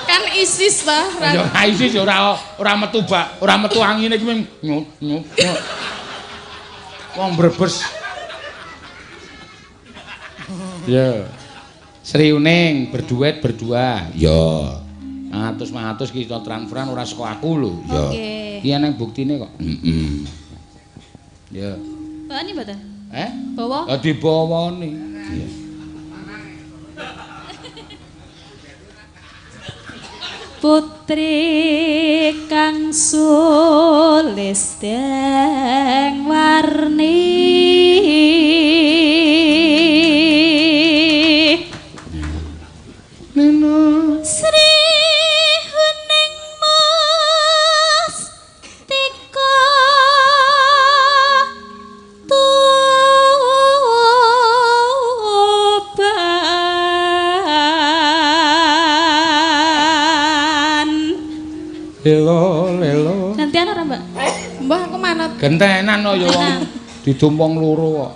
Kan ISIS ta. Ya ISIS ya ora metu bak, ora metu angine iki nyut nyut. Wong Brebes. Ya. Sri Uning berduet berdua. Ya. 100 kita transferan ora saka aku lho. Ya. Oke. Iki nang buktine kok. Heeh. Ya. Bawani mboten? Bawa? Ya dibawani. Iya. Putri kang sulisteng warni Neno Sri Huning Mustika Tuban. lelo. Gantian ora, Mbak? Mbah aku manut. Gentenan kok ya wong ditumpong loro kok.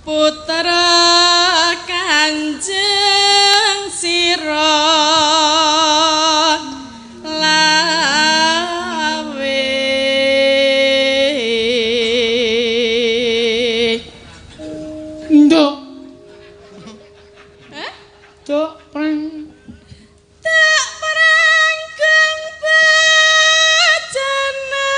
Putra Kanjeng Sira lawe Nduk. Cuk, preng. tak peranggung bajana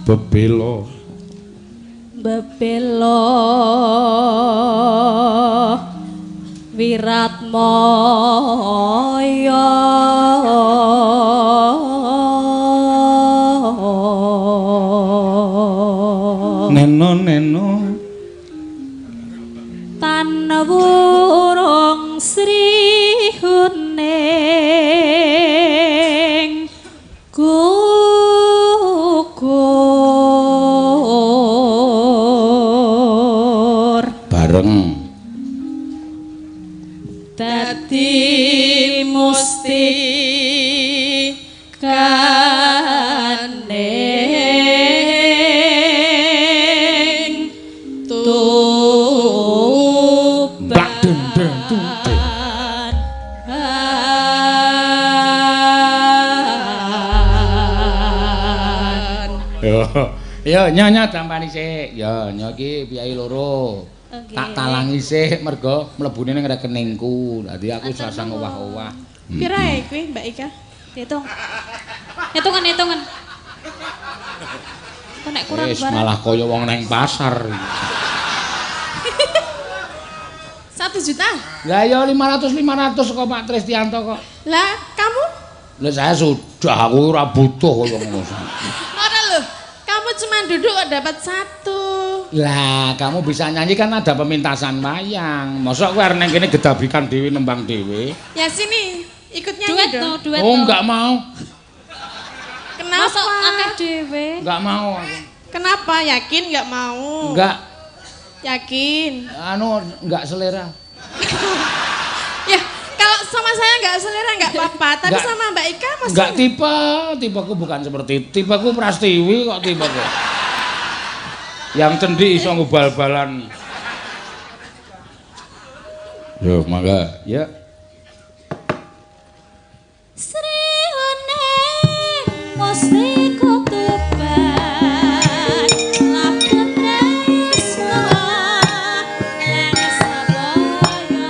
Bebelo. Bebelo Wiratmaya Neno tan wurung Sri Huning gugur bareng dadi musti kaning Blak den den den den. Ya nyonya dampani sik. Ya nyo iki piyai loro. Oke. Tak talangi sik mergo mlebune ning rekeningku. Dadi aku rasa ngowah-owah. Pira ae kuwi Mbak Ika? Hitung. Hitungan. Kok nek kurang Wis barang. malah kaya wong nang pasar. 1 juta. Lah ya 500 kok Pak Tristianto kok. Lah, kamu? Lah saya sudah aku ora butuh kaya ngono. Ora loh. Kamu cuma duduk kok dapat 1. Lah, kamu bisa nyanyi kan ada pementasan wayang. Mosok kowe arep nang kene gedabikan dhewe nembang dhewe? Ya sini, ikut nyanyi Duet dong. no, duet Oh, no. enggak mau. Kenapa? Masa akeh dhewe. Enggak mau aku. Kenapa? Yakin nggak mau? Enggak Yakin. enggak selera. Ya, kalau sama saya nggak selera nggak apa-apa. Tapi Nggak. sama Mbak Ika masih. Enggak tipeku bukan seperti tipeku Prastiwi kok tipeku. Yang cendi iso ngubal-balan. Yo, mangga. Ya. Sri Huning Mustika Tuban Lampun Tresno Lan Sabaya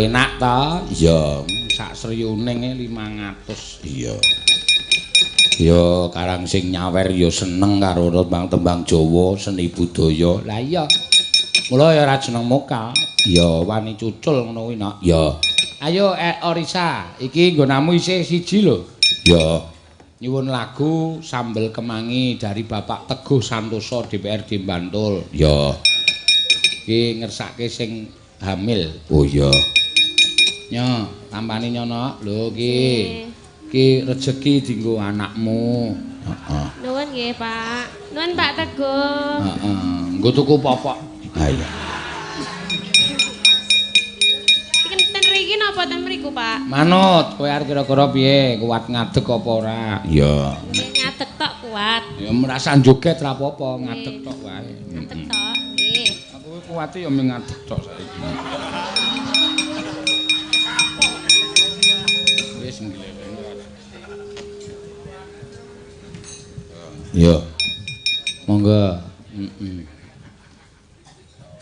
Enak ta? Iya. Sak sriyuning 500. Iya. Ya karang sing nyawer ya seneng karo tembang-tembang Jawa, seni budaya. Lah iya. Mula ya ora jeneng mokal. Ya Wani cucul ngono kuwi nak. ya. Ayo Orisa, iki nggonamu isih siji lho. Ya. Nyuwun lagu Sambel Kemangi dari Bapak Teguh Santoso DPRD Bantul. Ya. Iki ngersake sing hamil. Oh ya. Nyo, tampani nyono. Lho iki rejeki dienggo anakmu. Heeh. Nuwun nggih, Pak. Nuwun Pak Teguh. Heeh. Nggo tuku popok. Ha iya. Ten mriki napa ten mriku, Pak? Manut, kowe arep kira-kira piye? Kuat ngadeg apa ora? Ya. Nggih ngadeg tok kuat. Ya merasa joget ra apa-apa, ngadeg tok wae. Ngadeg tok, nggih. Aku kuwate ya mung ngadeg tok saiki. Wis ngleweng. Ya. Monggo. Heeh.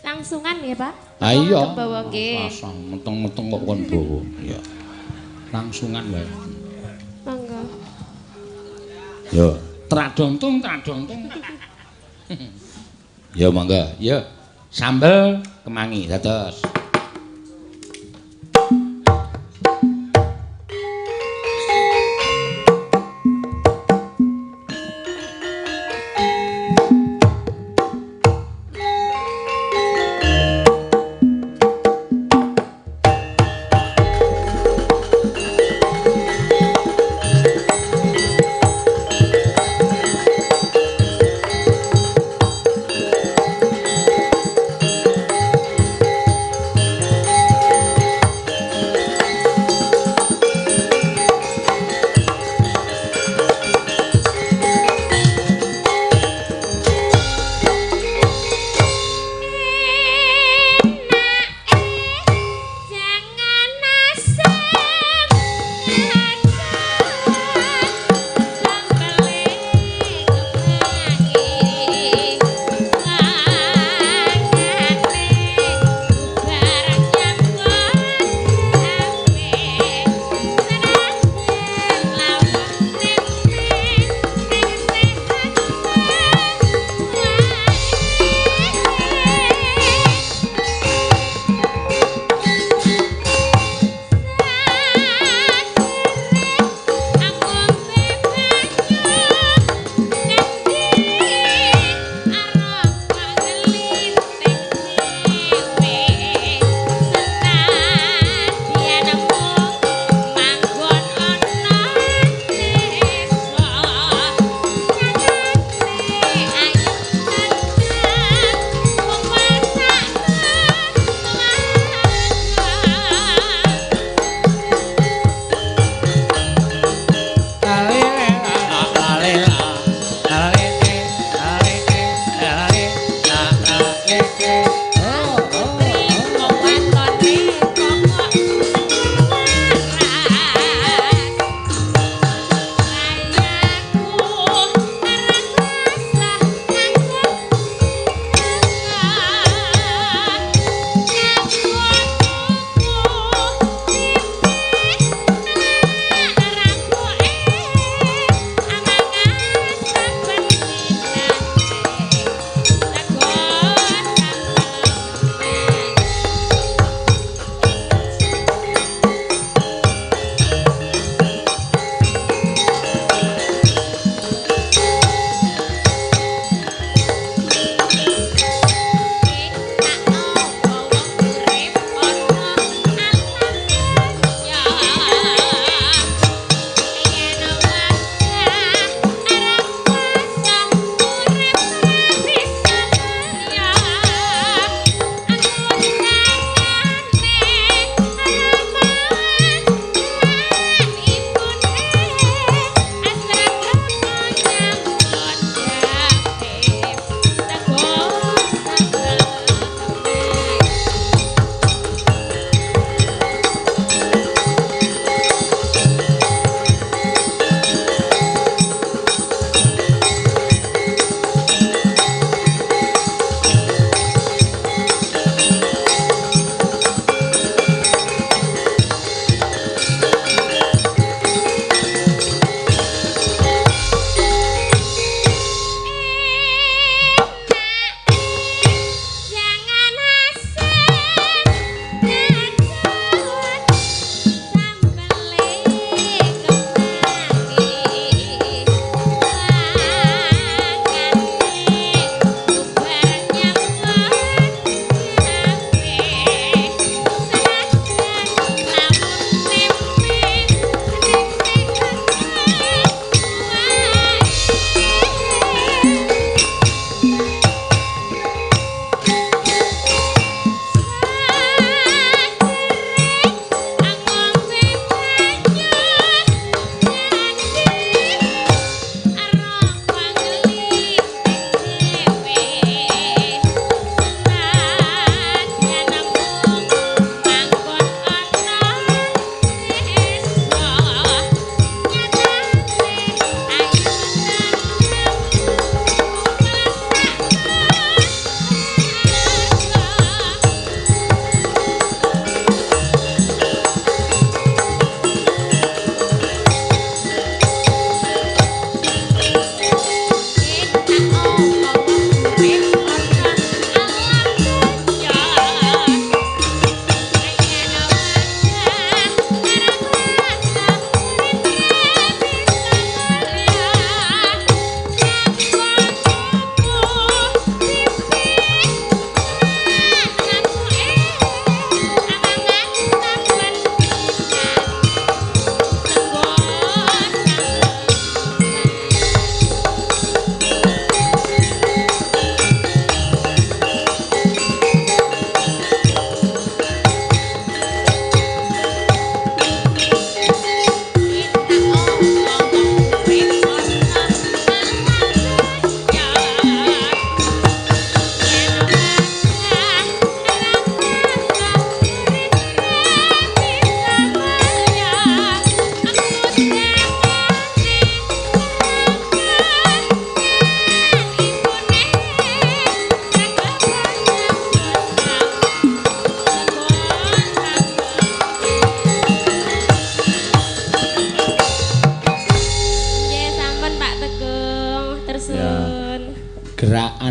Langsungan nggih, Pak? Ha iya. Bawa nggih. Rasa meteng-meteng kok kon bawa. Ya. Langsungan wae. Monggo. Ya. Tradontung. Ya mangga. Ya. Sambel Kemangi dados.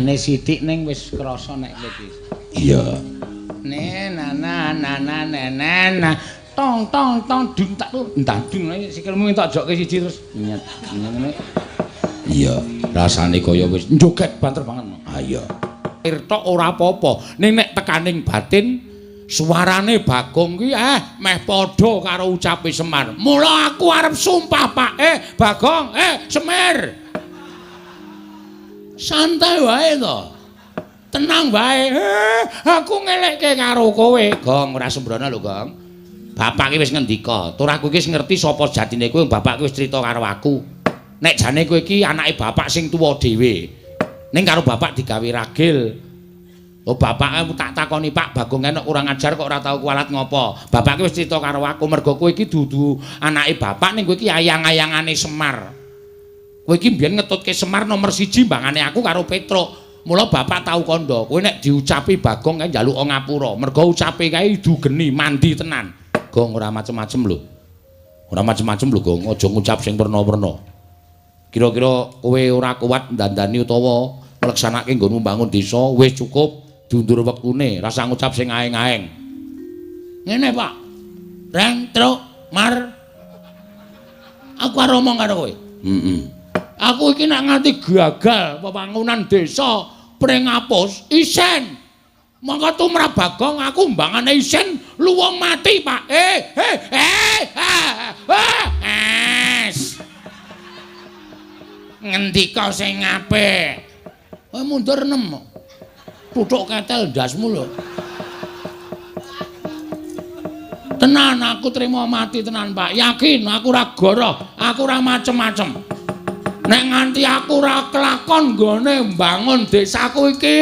Rasane sithik ning wis krasa nek kowe iki. Iya. Nena tong dung tak tur ndadung sikilmu tak jokke siji terus nyet ngene. Iya, Rasane kaya wis njoget banter banget. ah iya. Tirta ora apa-apa, ning nek tekaning batin suarane Bagong kuwi meh padha karo ucape Semar. Mula aku arep sumpah, Pak. Bagong, Semir. Santai wae to. Tenang wae. Aku ngelekke karo kowe, Gong, ora sembrono lho, Gong. Bapak ki wis ngendika, tur aku iki ngerti sapa jatine kowe, bapak ki wis crita karo aku. Nek jane kowe iki anake bapak sing tuwa dhewe. Ning karo bapak digawe ragil. Oh bapak tak takoni Pak Bagong enek kurang ajar kok ora tau kualat ngopo. Bapak ki wis crita karo aku mergo kowe iki dudu anake bapak ning kowe iki ayang-ayangane Semar. Kowe iki mbiyen ngetutke Semar nomor 1 mbangane aku karo Petruk. Mula bapak tau kandha, kowe nek diucapi Bagong kae njaluk ngapura. Mergo ucape kae dugeni mandi tenan. Gong ora macem-macem lho. Ora macem-macem lho Gong, aja ngucap sing werna-werna. Kira-kira kowe ora kuat ndandani utawa ngleksanake nggonmu mbangun desa wis cukup diundur wektune, rasa ngucap sing aeng-aeng. Ngene, Pak. Reng, Truk, Mar. Aku arep ngomong karo kowe. Aku iki nek nganti gagal pembangunan desa Pringapus isen. Monggo tumrap Bagong aku mbangane isen luwung mati, Pak. Ngendika sing apik. Kowe mundur nem. Tuthuk ketel ndasmu lho. Tenan aku trima mati tenan, Pak. Yakin aku ora goroh, aku ora macem-macem. Nek nganti aku ora kelakon nggone mbangun desaku iki,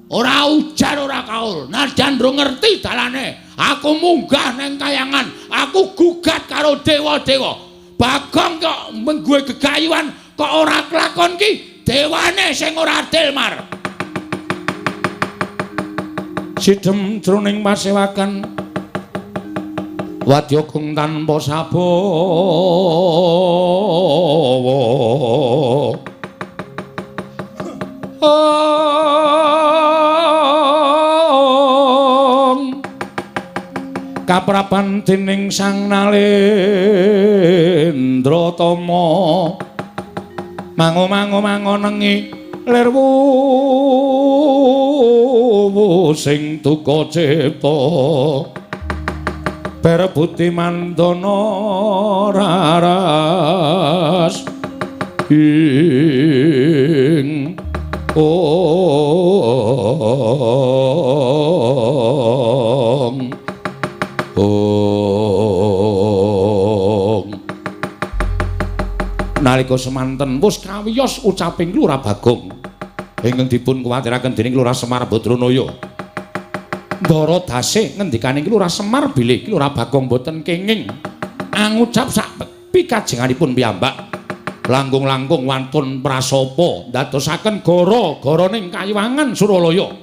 ora ujar ora kaul. Najan ndro ngerti dalane, aku munggah ning kayangan, aku gugat karo dewa-dewa. Bagong kok mengguwe gegayuhan kok ora kelakon ki, dewane sing ora adil, Mar. Sidhem jroning pasewakan wadya kung tanpa sabawa kaprapan dening Sang Nalendratama mango nengi lerwu sing duka cipta Perbuti mandana raras ing nalika semanten wis kawiyos ucaping Lurah Bagong ingkang dipun kuwatiraken dening Lurah Semar Badranaya. Ndara dasih ngendikaning Lurah Semar bilih Lurah Bagong boten kenging angucap sak pikajenganipun piyambak. Langkung-langkung wantun prasapa ndadosaken gara-garaning Kayiwangan Suralaya.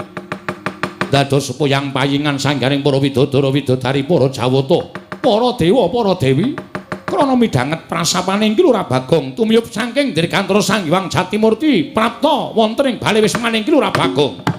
Dados puyang payingan sanggaring para widodara widodari para Jawata, para dewa, para dewi. Krana midhanget prasapaning Lurah Bagong tumiyup saking Dirgantara Sang Hyang Jatimurti prapta wonten ing bale wismaning Lurah Bagong.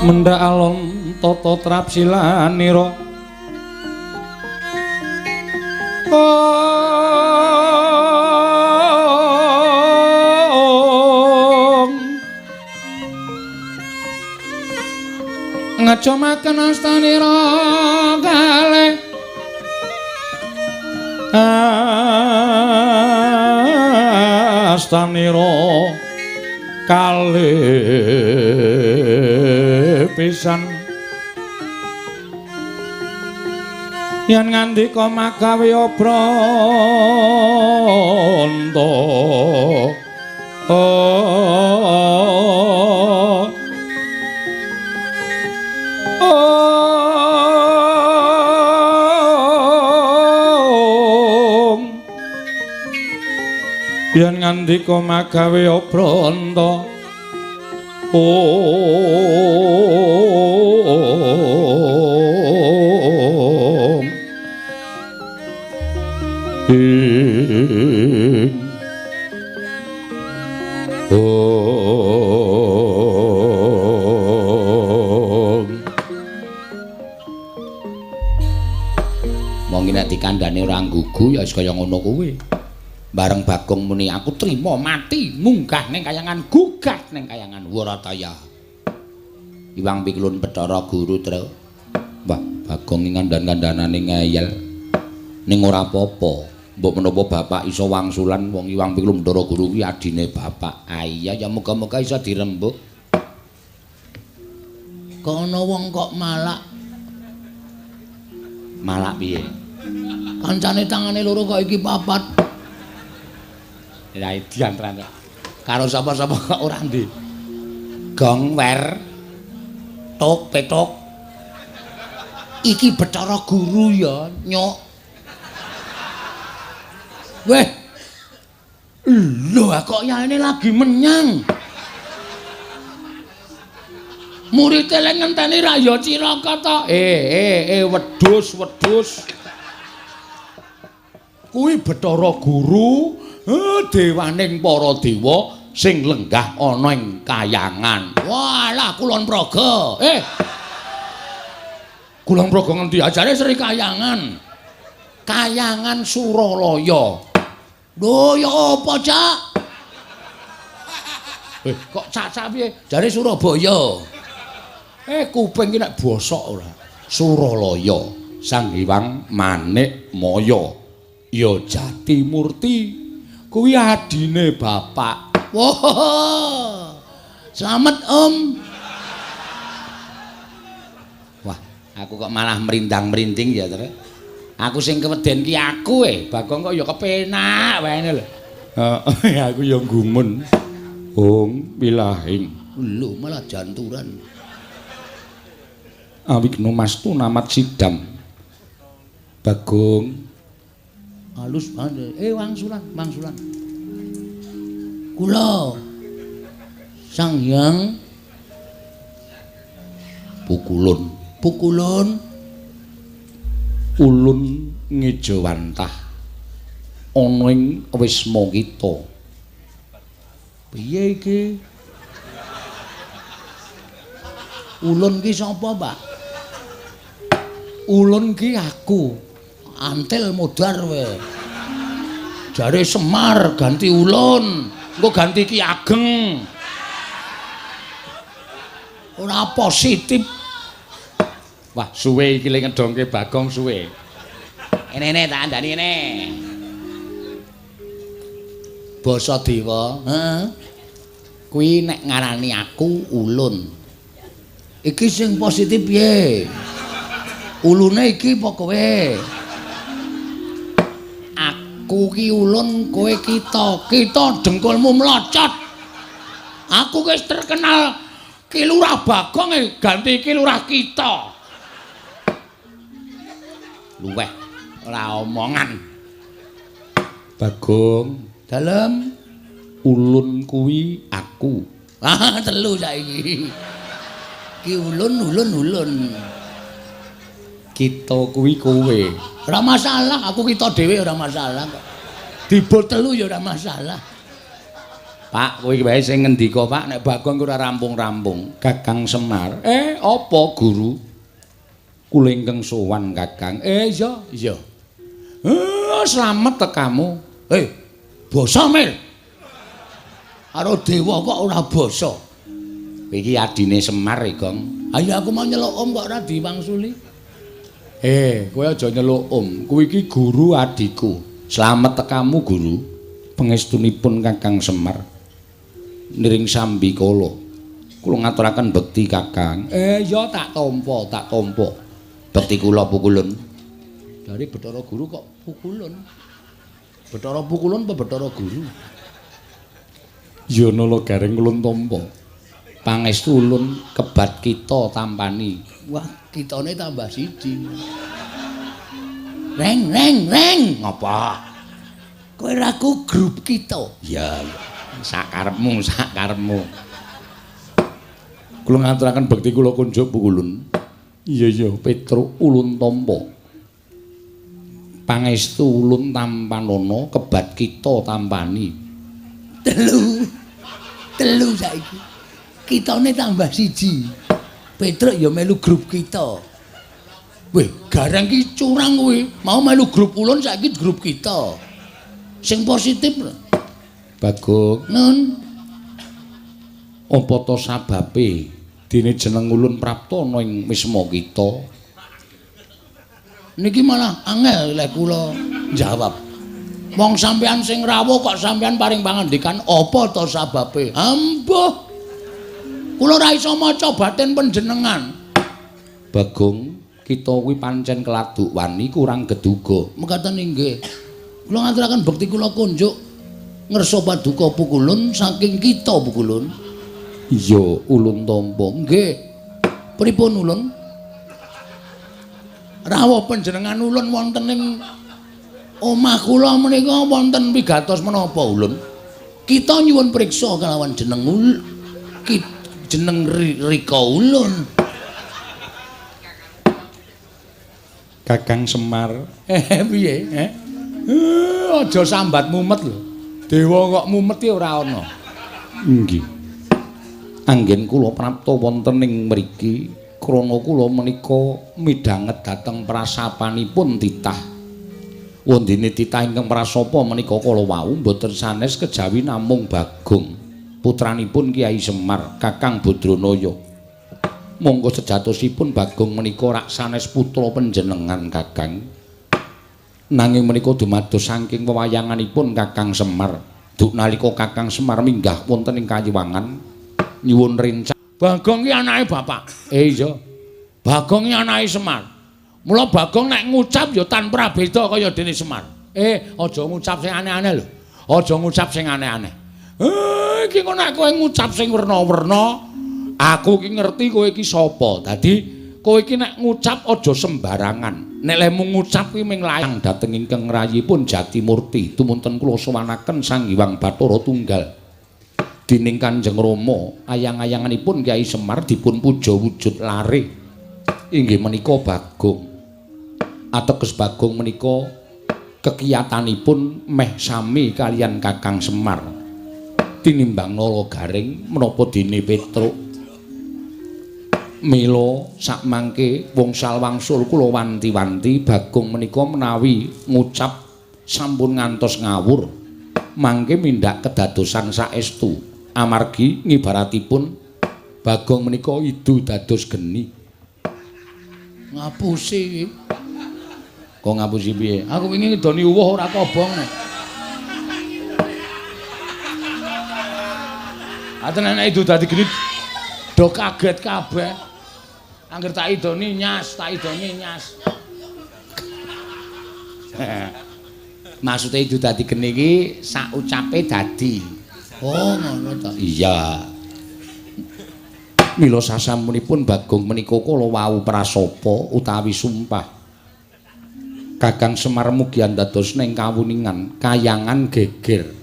mendak alon tata trapsilanira ngacomaken astanira kalih astanira kalih pisan yen ngandika magawe obranta yen ngandika magawe obranta mong nek dikandhane ora nggugu ya wis kaya ngono kuwi. Bareng Bagong muni aku trima mati munggah ning kayangan gugat ning kayangan Warataya. Iwang Pikulun Bathara Guru Tra. Wah, Bagong ing kandhan-kandhanane ngeyel ning ora apa-apa. Mbok menapa bapak iso wangsulan wong Iwang Pikulun Bathara Guru kuwi adine bapak. Iya ya muga-muga iso dirembuk. Kono wong kok malak. Malak piye? Kancane tangane loro kok iki papat. Ya diantran karo sapa-sapa kok ora ndi. Gong wer tok petok. Iki Bathara Guru ya, Nyok. Weh. Lho kok yaene lagi menyang. Murid elek ngenteni ra ya Ciraka to. Wedhus. Kuwi Bathara Guru dewaning para dewa sing lenggah ana ing kayangan. Walah Kulon Praga. Kulon Praga ngendi ajare Sri Kayangan. Kayangan Suralaya. Lho ya apa, Cak? Kok Cak piye? Jare Surabaya. Kuping iki nek bosok ora. Suralaya Sang Hyang Manikmaya. Ya Jatimurti. Kuwi adine bapak. Wah. Selamat Om. Wah, aku kok malah merindang-merinding ya, Tre. Aku sing keweden ki aku Bagong kok ya kepenak wae lho. Heeh, aku ya gumun. Om pilahing. Lho, malah janturan. Awigna mastu namat sidam. Bagong halus wangsulan. Kula Sang Hyang Pukulun ulun ngejawantah ana ing wisma kita. Piye iki? Ulun ki sapa, Mbak? Ulun ki aku. Antil modar we. Jare Semar ganti Ulun, engko ganti Ki Ageng. Ora positif. Wah, suwe iki le ngedongke Bagong suwe. Ene tak andani ene. Basa Dewa, heeh. Kuwi nek ngarani aku Ulun. Iki sing positif piye? Ulune iki apa kowe? Aku ki Ulun, kowe kita dengkulmu mlocot. Aku wis terkenal Ki Lurah Bagong ganti Ki Lurah kita. Luweh ora omongan. Bagong, dalem Ulun kuwi aku. Ah, telu saiki. Ki Ulun. Kita kuwi kowe. Ora masalah, aku kita dhewe ora masalah kok. Dibot telu ya ora masalah. Pak, kowe iki wae sing ngendika, Pak, nek Bagong ora rampung-rampung. Kakang Semar. Apa guru? Kula ingkang sowan, Kakang. Iya. Slamet tekamu. Basa Mil. Karo dewa kok ora basa. Iki adine Semar, Gong. Ayo aku mau nyeluk Om kok ora diwangsuli. Kowe aja nyeluk Om. Kowe iki guru adiku. Slamet tekamu, Guru. Pangestunipun Kakang Semar. Niring sambi kala. Kula ngaturaken bekti, Kakang. Ya tak tampa. Bekti kula pukulun. Dari Bathara Guru kok pukulun. Bathara pukulun apa Bathara Guru? Ya nala gareng kulun tampa. Pangestu ulun kebat kita tampani. Wah, kitane tambah siji. Reng. Ngapa? Kowe raku grup kita. Ya. Sakarepmu. Kula ngaturaken bekti kula kunjuk pukulun. Iya, Petruk ulun tampa. Pangestu ulun tampanana kebat kita tampani. Telu saiki. Kitane tambah siji. Petruk ya melu grup kita. Weh, garang ki curang kowe. Mau melu grup ulun saiki grup kita. Sing positif. Bagong. Nun. Apa to sababe dene jeneng ulun praptana ing wisma kita? Niki malah angel lek kula jawab. Wong sampean sing rawuh kok sampean paring pangandikan apa to sababe? Ambuh. Kula ora iso maca batin panjenengan. Bagong, kita kuwi pancen keladuk wani kurang geduga. Mekaten inggih. Kula ngaturaken bekti kula kunjuk ngersa paduka pukulun saking kita pukulun. Iya, ulun tampa. Nggih. Pripun ulun? Rawuh panjenengan ulun wonten ing omah kula menika wonten wigatos menapa ulun? Kita nyuwun priksa kelawan jeneng jeneng Rika ulun. Kakang Semar. Piye? Aja sambat mumet lho. Dewa kok mumet ya ora ana. Nggih. Anggen kula prapta wonten ing mriki krana kula menika midhanget dhateng prasapanipun titah. Wondene titah ingkang prasapa menika kala wau mboten sanes kejawi namung Bagong, putranipun Kyai Semar, Kakang Badranaya. Monggo sejatosipun Bagong menika rak sanes putra panjenengan, Kakang. Nanging menika dumados saking wewayanganipun Kakang Semar. Duk nalika Kakang Semar minggah wonten ing Kayiwangan nyuwun rencana. Bagong ki anake bapak. Iya. Bagong ki anake Semar. Mula Bagong nek ngucap ya tanpa beda kaya dene Semar. Aja ngucap sing aneh-aneh lho. Aja ngucap sing aneh-aneh. Iki kok nek kowe ngucap sing werna-werna, aku ki ngerti kowe iki sapa. Dadi kowe iki nek ngucap aja sembarangan. Nek lemu ngucap kuwi ming layang dhateng ingkang rayipun Jatimurti tumunten kula sowanaken Sang Hyang Bathara Tunggal. Dening Kanjeng Rama ayang-ayanganipun Kyai Semar dipun puja wujud lare. Inggih menika Bagong. Ateges Bagong menika kekiyatanipun meh sami kalian Kakang Semar. Tinimbang nala garing menapa dene Petruk. Mila sakmangke wangsul wangsul kula wanti-wanti Bagong menika menawi ngucap sampun ngantos ngawur mangke mindak kedadosan saestu amargi ngibaratipun Bagong menika idu dados geni. Ngapusi. Kok ngapusi piye? Aku wingi ngedoni uwuh ora kobong. Aten enek idu dadi geni do kaget kabeh. Angger tak idoni nyas. Maksude itu dadi geni iki sak ucape dadi. Oh, ngono ta. Iya. Mila sasampunipun Bagong menika kala wau prasapa utawi sumpah. Kakang Semar mugi dados ning kawuningan kayangan geger.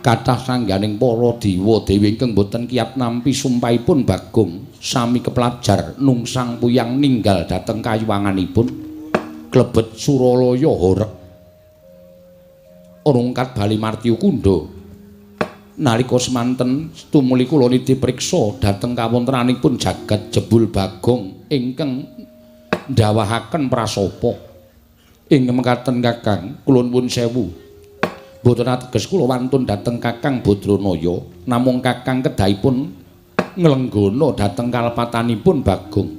Kathah sangganing para dewa dewi ingkang boten kiyat nampi sumpahipun Bagong sami kepelajar nungsang puyang ninggal dhateng kayiwanganipun klebet Suralaya horeg rungkat bali martya kundha nalika semanten tumuli kula niti priksa dhateng kawontenanipun jagat jebul Bagong ingkang ndawahaken prasapa. Ing mekaten Kakang, kula nuwun sewu. Boten ateges kula wantun dhateng Kakang Badranaya, namung Kakang kedahipun nglenggana dhateng kalepatanipun Bagong.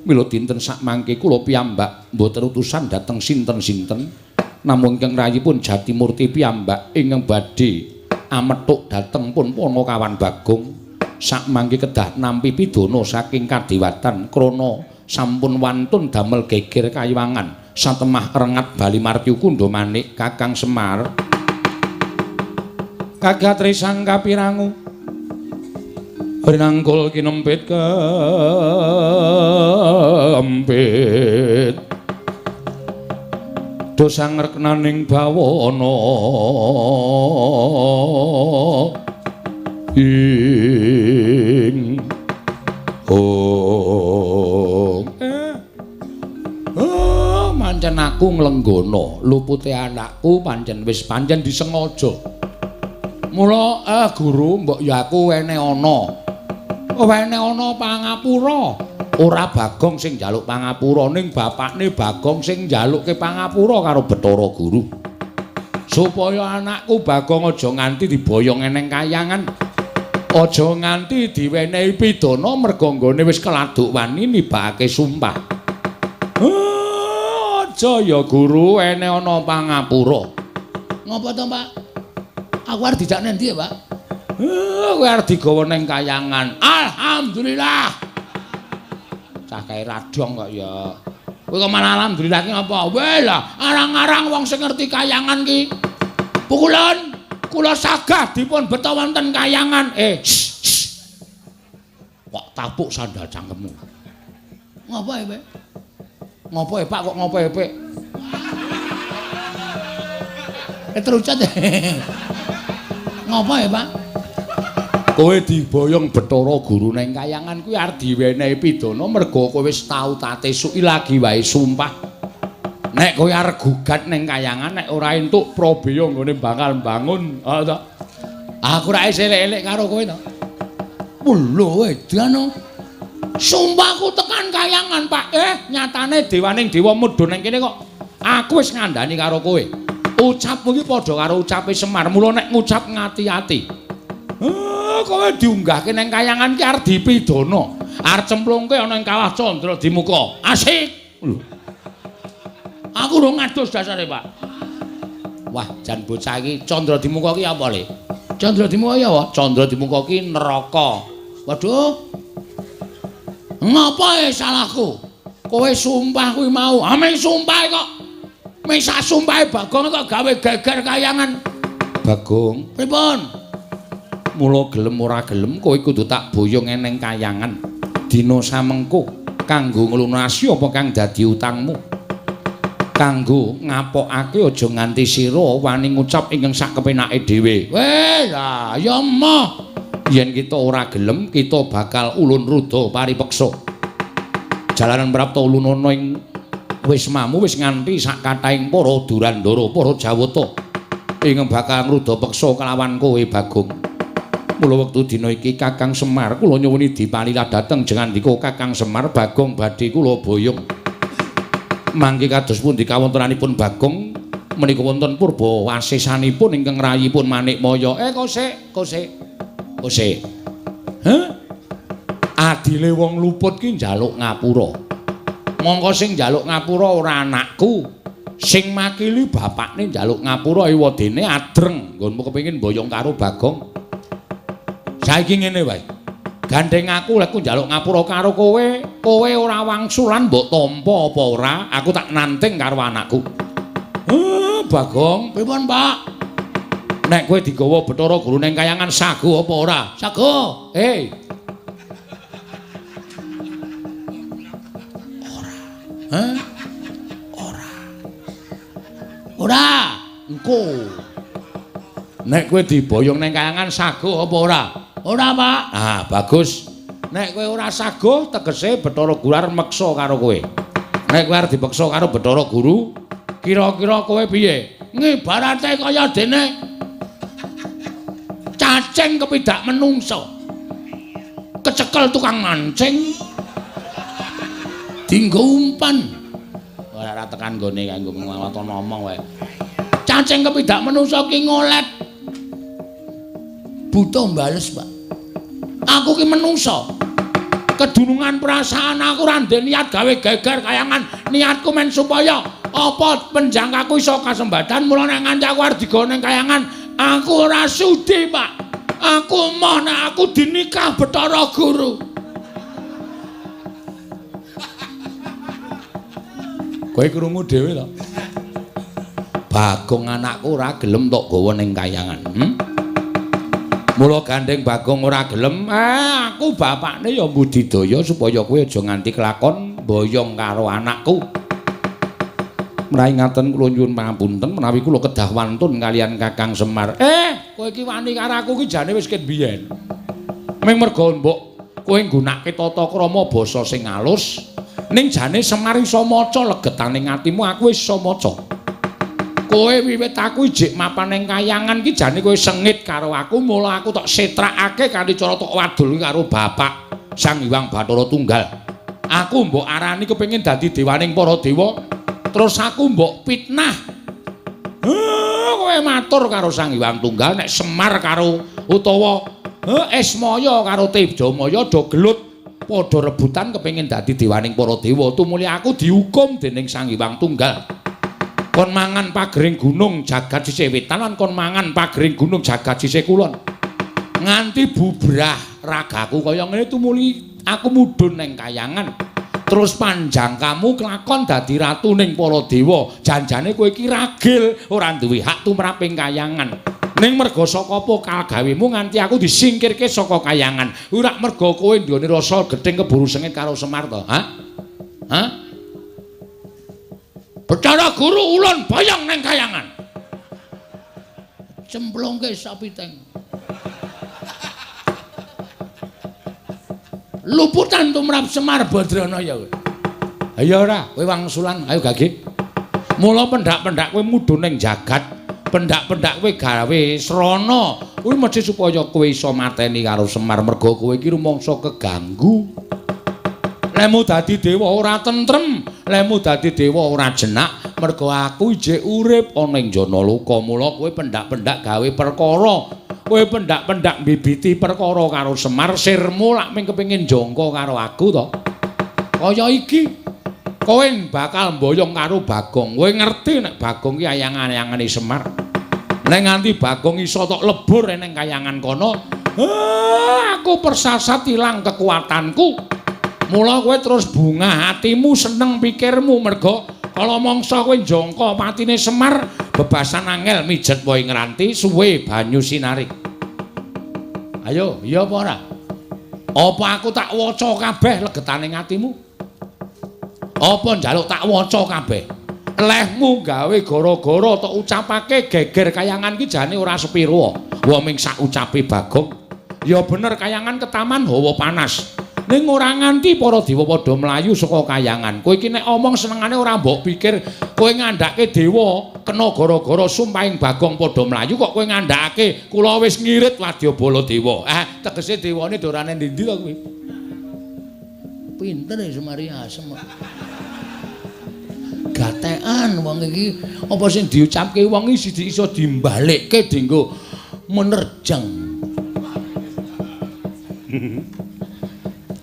Mila dinten sakmangke kula piyambak boten utusan dhateng sinten-sinten, namung ingkang rayipun Jatimurti piyambak ingkang badhe amethuk dhateng pun Panakawan Bagong. Sakmangke kedah nampi pidana saking kadewatan krana sampun wantun damel geger kayiwangan satemah rengat bali martyu kundha manik Kakang Semar. Kagatri sang kapirangu rinangkul kinempit kempit dosang reknaning bawana ing pancen aku nglenggana lupute anakku pancen wis pancen disengaja. Mula guru mbok ya aku wene ana pangapura. Ora Bagong sing njaluk pangapura ning bapakne Bagong sing njalukke pangapura karo Bathara Guru. Supaya anakku Bagong aja nganti diboyong eneng kayangan. Aja nganti diwenehi pidana merga nggone wis keladuk wani nibakake sumpah. Aja ya guru ene ana pangapura. Ngapa to, Pak? Aku arep dijak nang ndi ya, Pak? Kowe arep digawa ning kayangan. Alhamdulillah. Cah kae radong kok ya. Kowe kok malah alhamdulillah ki ngapa? Weh lah, arang-arang wong sing ngerti kayangan ki. Pukulan kula sagah dipun beto wonten kayangan. Kok tapuk sandal cangkemmu. Ngapa ya, Pak? Ngapa ya, Pak? Kok ngapa ya, Pak? Terucat. Ngapa ya, Pak? Kowe diboyong Bathara Guru ning kayangan kuwi arep diwenehi pidana merga kowe wis tau tatesuki lagi wae sumpah. Nek kowe arep gugat ning kayangan nek ora entuk Prabeya nggone bakal bangun. Aku ra elek-elek karo kowe to. Lho, edan. Sumpahku tekan kayangan, Pak. Nyatane dewaning dewa mudhun ning kene kok. Aku wis ngandani karo kowe. Ucapmu iki padha karo ucape Semar. Mula nek ngucap ngati-ati. Kowe diunggahke ning kayangan ki arep dipidana. Arep cemplungke ana ing kawah Candra Dimuka. Asik. Aku ora ngadus dasare, Pak. Wah, jan bocah iki Candra Dimuka ki apa, Le? Candra Dimuka ya apa? Candra Dimuka ki neraka. Waduh. Ngapa salahku? Kowe sumpah kuwi mau. Ame sumpah kok. Mesa sumpahe Bagong kok gawe geger kayangan. Bagong, pripun? Mula gelem ora gelem kowe kudu tak boyong eneng kayangan. Dina samengko kanggo nglunasi apa kang dadi utangmu. Kanggo ngapokake aja nganti sira wani ngucap ingkang sak kepenake dhewe. Weh, lah ya emoh. Yen kita ora gelem, kita bakal ulun ruda paripeksa. Jalanan prapta ulun ana ing wismamu wis nganti sak kathahing para durandara, para jawata ingkang bakal ngruda peksa kelawan kowe Bagong. Mula wektu dina iki Kakang Semar kula nyuwuni dipalila dhateng jengandika Kakang Semar Bagong badhe kula boyong. Mangke kados pundi kawontenanipun Bagong menika wonten purba wasesanipun ingkang rayipun Manikmaya. Kosek. Adile wong luput ki njaluk ngapura. Mongko sing njaluk ngapura ora anakku. Sing makili bapakne njaluk ngapura ewadene adreng. Nggonmu kepengin boyong karo Bagong. Saiki ngene wae. Gandeng aku lek ku njaluk ngapura karo kowe, kowe ora wangsulan mbok tampa apa ora, aku tak nanting karo anakku. Bagong, pripun, Pak? Nek kowe digawa Bathara Guru ning kayangan sago apa ora? Sago. Ora. Engko. Nek kowe diboyong ning kayangan sago apa ora? Ora, Pak. Ah, bagus. Nek kowe ora sago, tegese Bathara Guru arep meksa karo kowe. Nek kowe arep dipeksa karo Bathara Guru, kira-kira kowe piye? Ngibarate kaya dene Cacing kepidak menungso. Kecekel tukang mancing. Dinggo umpan. Ora tekan gone kanggo ngwaton ngomong wae. Cacing kepidak menungso ki ngolet. Butuh bales, Pak. Aku ki menungso. Kedunungan perasaan aku ora ndek niat gawe geger kayangan. Niatku men supaya apa penjangkaku iso kasembatan mula nek nganti aku arep digoneng kayangan. Aku ora sudi, Pak. Aku moh nek aku dinikah Bathara Guru. Kowe krungu dhewe to. Bagong anakku ora gelem tok gawa ning kayangan. Mula gandeng Bagong ora gelem, aku bapakne ya mbudidaya supaya kowe aja nganti kelakon boyong karo anakku. Menawi ngaten kula nyuwun pangapunten menawi kula kedah wantun kalian Kakang Semar. Kowe iki wani karo aku ki jane wis ket biyen. Ming mergo mbok kowe nggunakake tata krama basa sing alus, ning jane Semar iso maca legetane atimu aku wis iso maca. Kowe wiwit aku ijik mapan ning kayangan ki jane kowe sengit karo aku, mula aku tok setrakake kanthi cara tok wadul karo bapak Sang Hyang Bathara Tunggal. Aku mbok arani kepengin dadi dewaning para dewa, terus aku mbok fitnah. Kowe matur karo Sang Hyang Tunggal nek Semar karo utawa Esmaya karo Tejamaya do gelut padha rebutan kepengin dadi dewaning para dewa. Tumuli aku dihukum dening Sang Hyang Tunggal. Kon mangan pagering gunung jagat sisih wetan lan kon mangan pagering gunung jagat sisih kulon. Nganti bubrah ragaku kaya ngene tumuli aku mudhun ning kayangan. Terus panjang kamu kelakon dadi ratu ning para dewa. Janjane kowe iki ragil ora duwe hak tumraping kayangan. Ning merga saka pokal gawemu nganti aku disingkirke saka kayangan. Ora merga kowe nduweni rasa gething keburu sengit karo Semar to, ha? Hah? Bathara Guru ulun boyong neng kayangan. Cemplungke sapiteng. Luputan tumrap Semar Badranaya. Ayo ora, kowe wangsulan, ayo gage. Mula pendak-pendak kowe mudhun ning jagat, pendak-pendak kowe gawe srana. Kuwi mesti supaya kowe iso mateni karo Semar merga kowe iki rumangsa keganggu. Lemu dadi dewa ora tentrem, lemu dadi dewa ora jenak, mergo aku ijik urip ana ing Janaloka. Mula kowe pendak-pendak gawe perkara, kowe pendak-pendak mbibiti perkara karo Semar, sirmu lak ming kepengin jangka karo aku to. Kaya iki, kowe bakal mboyong karo Bagong. Kowe ngerti nek Bagong ki ayang-ayangane Semar. Nek nganti Bagong iso tok lebur ning kayangan kono, aku persasat ilang kekuatanku. Mula kowe terus bungah atimu, seneng pikirmu merga kala mangsa kowe njangka patine Semar bebasan angel mijet wae ngranti suwe banyu sinarik. Ayo, iya apa ora? Apa aku tak waca kabeh legetane atimu? Apa njaluk tak waca kabeh? Lehmu gawe gara-gara tok ucapake geger kayangan ki jane ora sepiro. Wa ming sak ucape Bagong. Ya bener kayangan ketaman hawa panas. Ning ora nganti para dewa padha mlayu saka kayangan. Kowe iki nek omong senengane ora mbok pikir kowe ngandhake dewa kena gara-gara sumpahing Bagong padha mlayu kok kowe ngandhake kula wis ngirit Wadyabala Dewa. Tegese dewane dorane ndi-ndi to kowe? Pinter ya Semar Asem. Gatekan wong iki apa sing diucapke wong iki iso dimbalikke dienggo menerjang.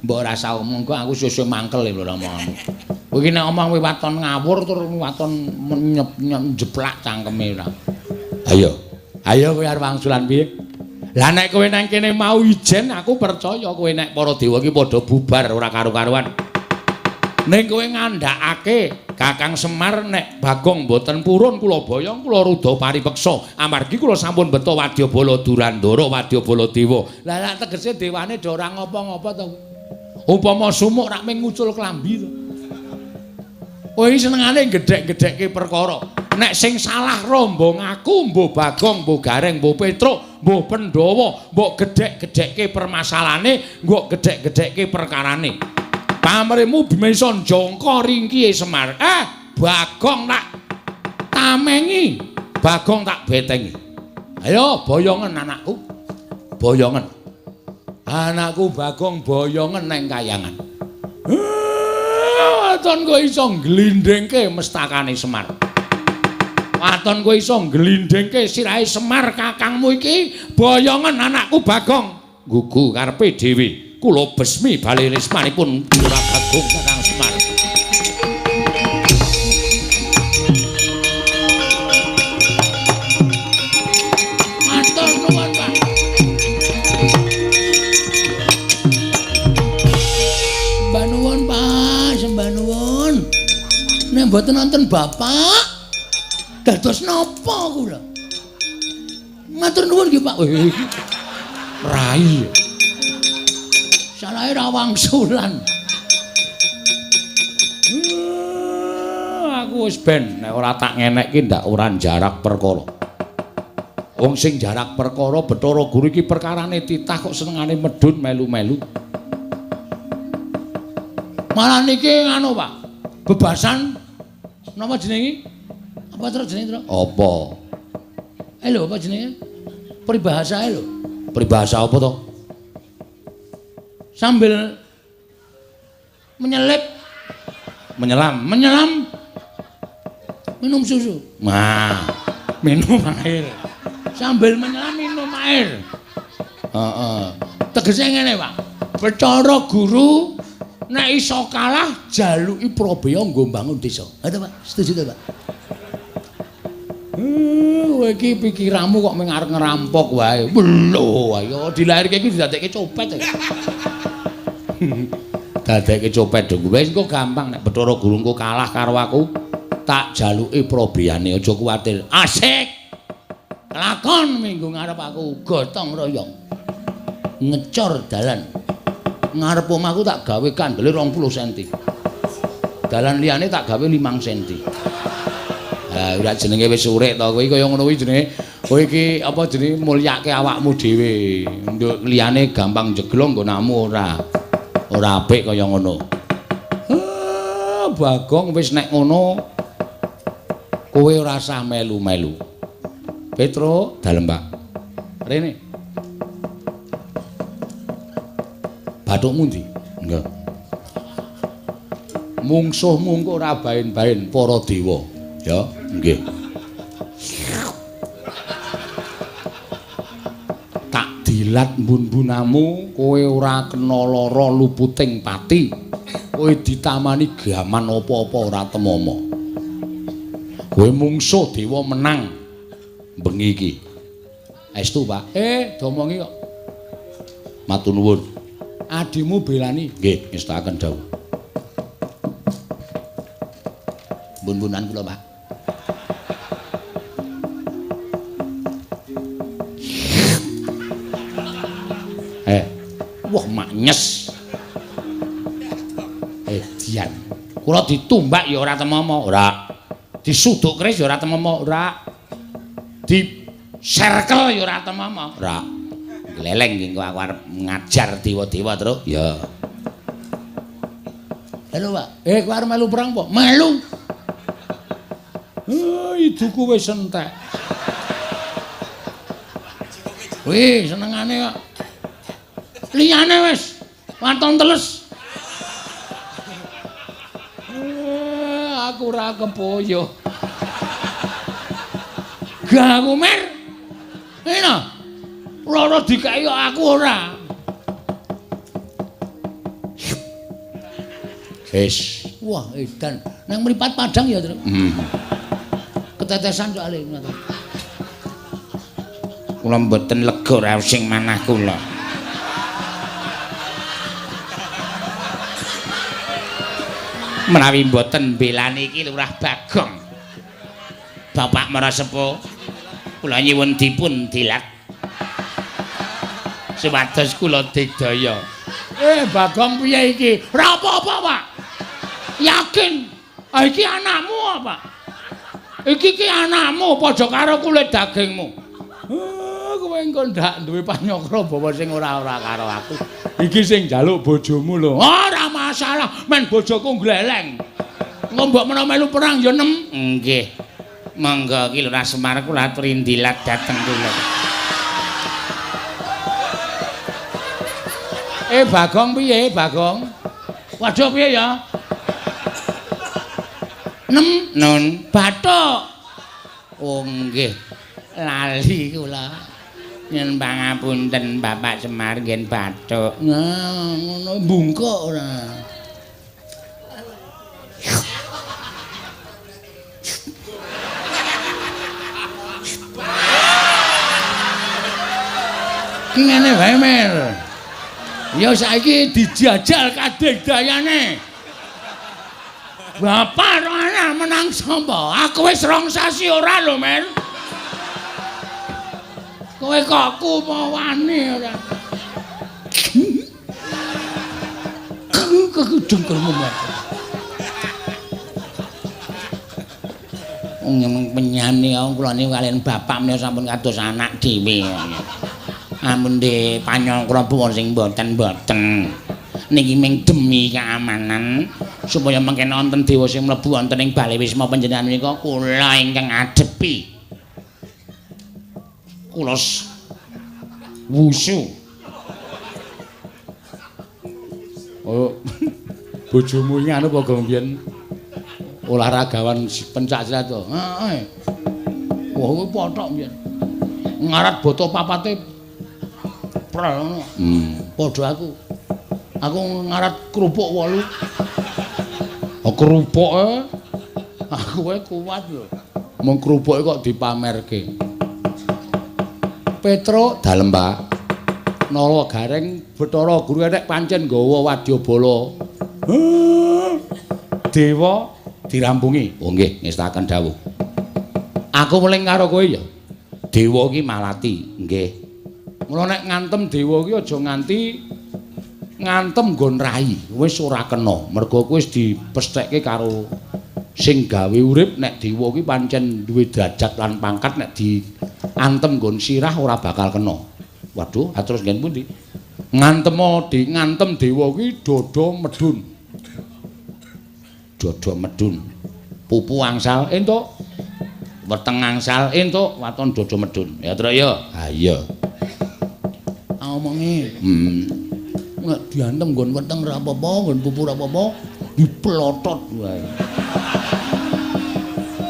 Mbok rasa omong kok aku sesuk mangkel lho omonganmu. Kowe iki nek omong kowe waton ngawur tur waton njeplak cangkeme ora. Ayo. Ayo kowe arep wangsulan piye? Lah nek kowe nang kene mau ijen aku percaya kowe nek para dewa iki padha bubar ora karo-karuan. Ning kowe ngandhakake Kakang Semar nek Bagong mboten purun kula boyong kula rudha paripeksa amargi kula sampun beto Wadyabala Durandara Wadyabala Dewa. Lah tegese dewane do ora ngapa-ngapa to. Upama sumuk rak ming ngucul klambi to. Kowe iki senengane gedhek-gedhekke perkara. Nek sing salah rombong aku, mbuh Bagong, mbuh Gareng, mbuh Petruk, mbuh Pandhawa, mbok gedhek-gedhekke permasalahane, mbok gedhek-gedhekke perkarane. Pamrihmu bisa njangka ringkihe Semar. Bagong tak tamengi, Bagong tak betengi. Ayo boyongan anakku. Boyongen. Anakku Bagong boyongen neng kayangan. Waton kowe iso glindhengke mestakane Semar. Waton kowe iso glindhengke sirahe Semar kakangmu iki boyongen anakku Bagong. Gugu karepe dhewe. Kula besmi bali resmanipun Ora Bagong Kakang Semar. Matur nuwun, Pak. Mbah nuwun, Pak, sembah nuwun. Nek mboten wonten Bapak, dados napa kula? Matur nuwun nggih, Pak. Rai. Salahe ra wangsulan. Aku wis ben nek ora tak ngenekke ndak ora jarak perkara. Wong sing jarak perkara Bathara Guru iki perkarane titah kok senengane medhun melu-melu. Malah niki anu, Pak. Bebasan napa jenenge? Apa terus jenenge, Tru? Apa? Lho, apa jenenge? Peribahasa lho. Peribahasa apa to? Sambil menyelam minum susu. Nah, minum air. Sambil menyelam minum air. Heeh. Tegese ngene, Pak. Bathara Guru nek iso kalah jaluki Probaya nggo mbangun desa. Ada, Pak? Setuju ta, Pak? Kowe iki pikiranmu kok mung arep ngerampok wae. Lho, ayo dilairke iki didadekke copet. Dadekke copet dong. Wis engko gampang nek Bathara Guru engko kalah karo aku, tak jaluki Probayane aja kuwatir. Asik. Lakon minggu ngarep aku gotong royong. Ngecor dalan. Ngarep omahku tak gawe kandele 20 cm. Dalan liyane tak gawe 5 cm. Lah ora jenenge wis urip to kowe kaya ngono kuwi jenenge kowe iki apa jenenge mulyake awakmu dhewe. Nduk liyane gampang jeglong nggonamu ora. Ora apik kaya ngono. Bagong wis nek ngono kowe ora usah melu-melu. Petro dalem, Pak. Rene. Bathukmu ndi? Enggak. Mungsuhmu engko ora bain-bain para dewa. Ya, nggih. Tak dilat mbun-bunamu, kowe ora kena lara luputing pati. Kowe ditamani gaman apa-apa ora temomo. Kowe mungsuh dewa menang bengi iki. Estu, Pak. Domongi kok. Matur nuwun. Adimu belani. Nggih, ngestakaken dawuh. Bun-bunan kula, Pak. Wah, mak nyes. Dian. Kula ditumbak ya ora temomo, ora. Disuduk keris ya ora temomo, ora. Di circle ya ora temomo, ora. Leleng iki aku arep ngajar dewa-dewa terus. Ya. Halo, Pak. Kowe arep melu perang apa? Melu. Iduku wis entek. Wih, senengane kok. Liyane wis waton teles. Aku ora kepoyo. Gak Umer. Eno. Lara dikai aku ora. Wis. Wah, edan. Nang mripat Padang ya, Tru. Ketetesan soalé ngoten. Kula mboten lega ra sing manah kula. Menawi mboten belani iki Lurah Bagong. Bapak Marasepo, kula nyuwun dipun dilat. Supados kula digdaya. Bagong piye iki? Ora apa-apa, Pak. Yakin? Iki anakmu apa? Iki anakmu padha karo kulit dagingmu. Kowe engko ndak duwe panyokro bawa sing ora-ora karo aku. Iki sing njaluk bojomu lho. Ora masalah, men bojoku gleleng. Engko mbok menawa melu perang ya nem. Nggih. Monggo iki Lurah Semar kula aturi ndilat dhateng kula. Bagong piye, Bagong? Waduh piye ya? Nun bathuk. Oh nggih. Lali kula. Yen pangapunten Bapak Semar ngen bathuk. Ngono bungkuk ora. Ngene wae Mer. Ya saiki dijajal kadegdayane. Bapak ana menang sapa? Aku wis rong sasi ora lho, Mer. Kowe kok kuwani ora. Kegedeng kermu. Wong penyanyi kula niku kalian bapak menika sampun kados anak dhewe. Amun de panyongkra buwon sing mboten niki ming demi keamanan supaya mangken wonten dewa sing mlebu wonten ing bale wisma panjenengan menika kula ingkang adepi kula wusu. Oh bojomu iki anu apa mbiyen olahragawan pencak silat to. Heeh. Wah kuwi pothok mbiyen. Ngarat boto papate ngono. Padha aku. Aku ngarat kerupuk 8. Oh kerupuke. Aku wae kuat lho. Mung kerupuke kok dipamerke. Petruk dalem, Pak. Nala Gareng Bathara Guru nek pancen nggawa wadyabala. Dewa dirampungi. Oh nggih, ngestaken dawuh. Aku muling karo kowe ya. Dewa iki malati, nggih. Mula nek ngantem dewa ki aja nganti ngantem nggon rai, wis ora kena. Mergo kuwi wis dipesthekke karo sing gawe urip nek dewa ki pancen duwe derajat lan pangkat nek diantem nggon sirah ora bakal kena. Waduh, terus nggen pundi? Ngantem dewa ki dada medun. Dada medun. Pupu angsal entuk. Weteng angsal entuk, waton dada medun. Ya, Tru ya. Ha iya. Omongi. Nek diantem nggon weteng ora apa-apa, nggon pupu ora apa-apa, diplotot wae.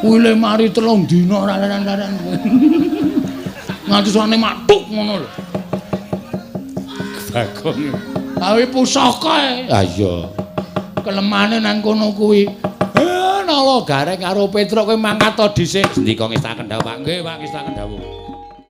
Kuwi le mari 3 dina ora laran-laran. Nganti sane matuk ngono lho. Bagong. Awi pusaka. Ha iya. Kelemane nang kono kuwi. Nala Gareng karo Petruk kowe mangkat to dhisik. Sendika ngestaken dawuh, Pak. Nggih, Pak, ngestaken dawuh.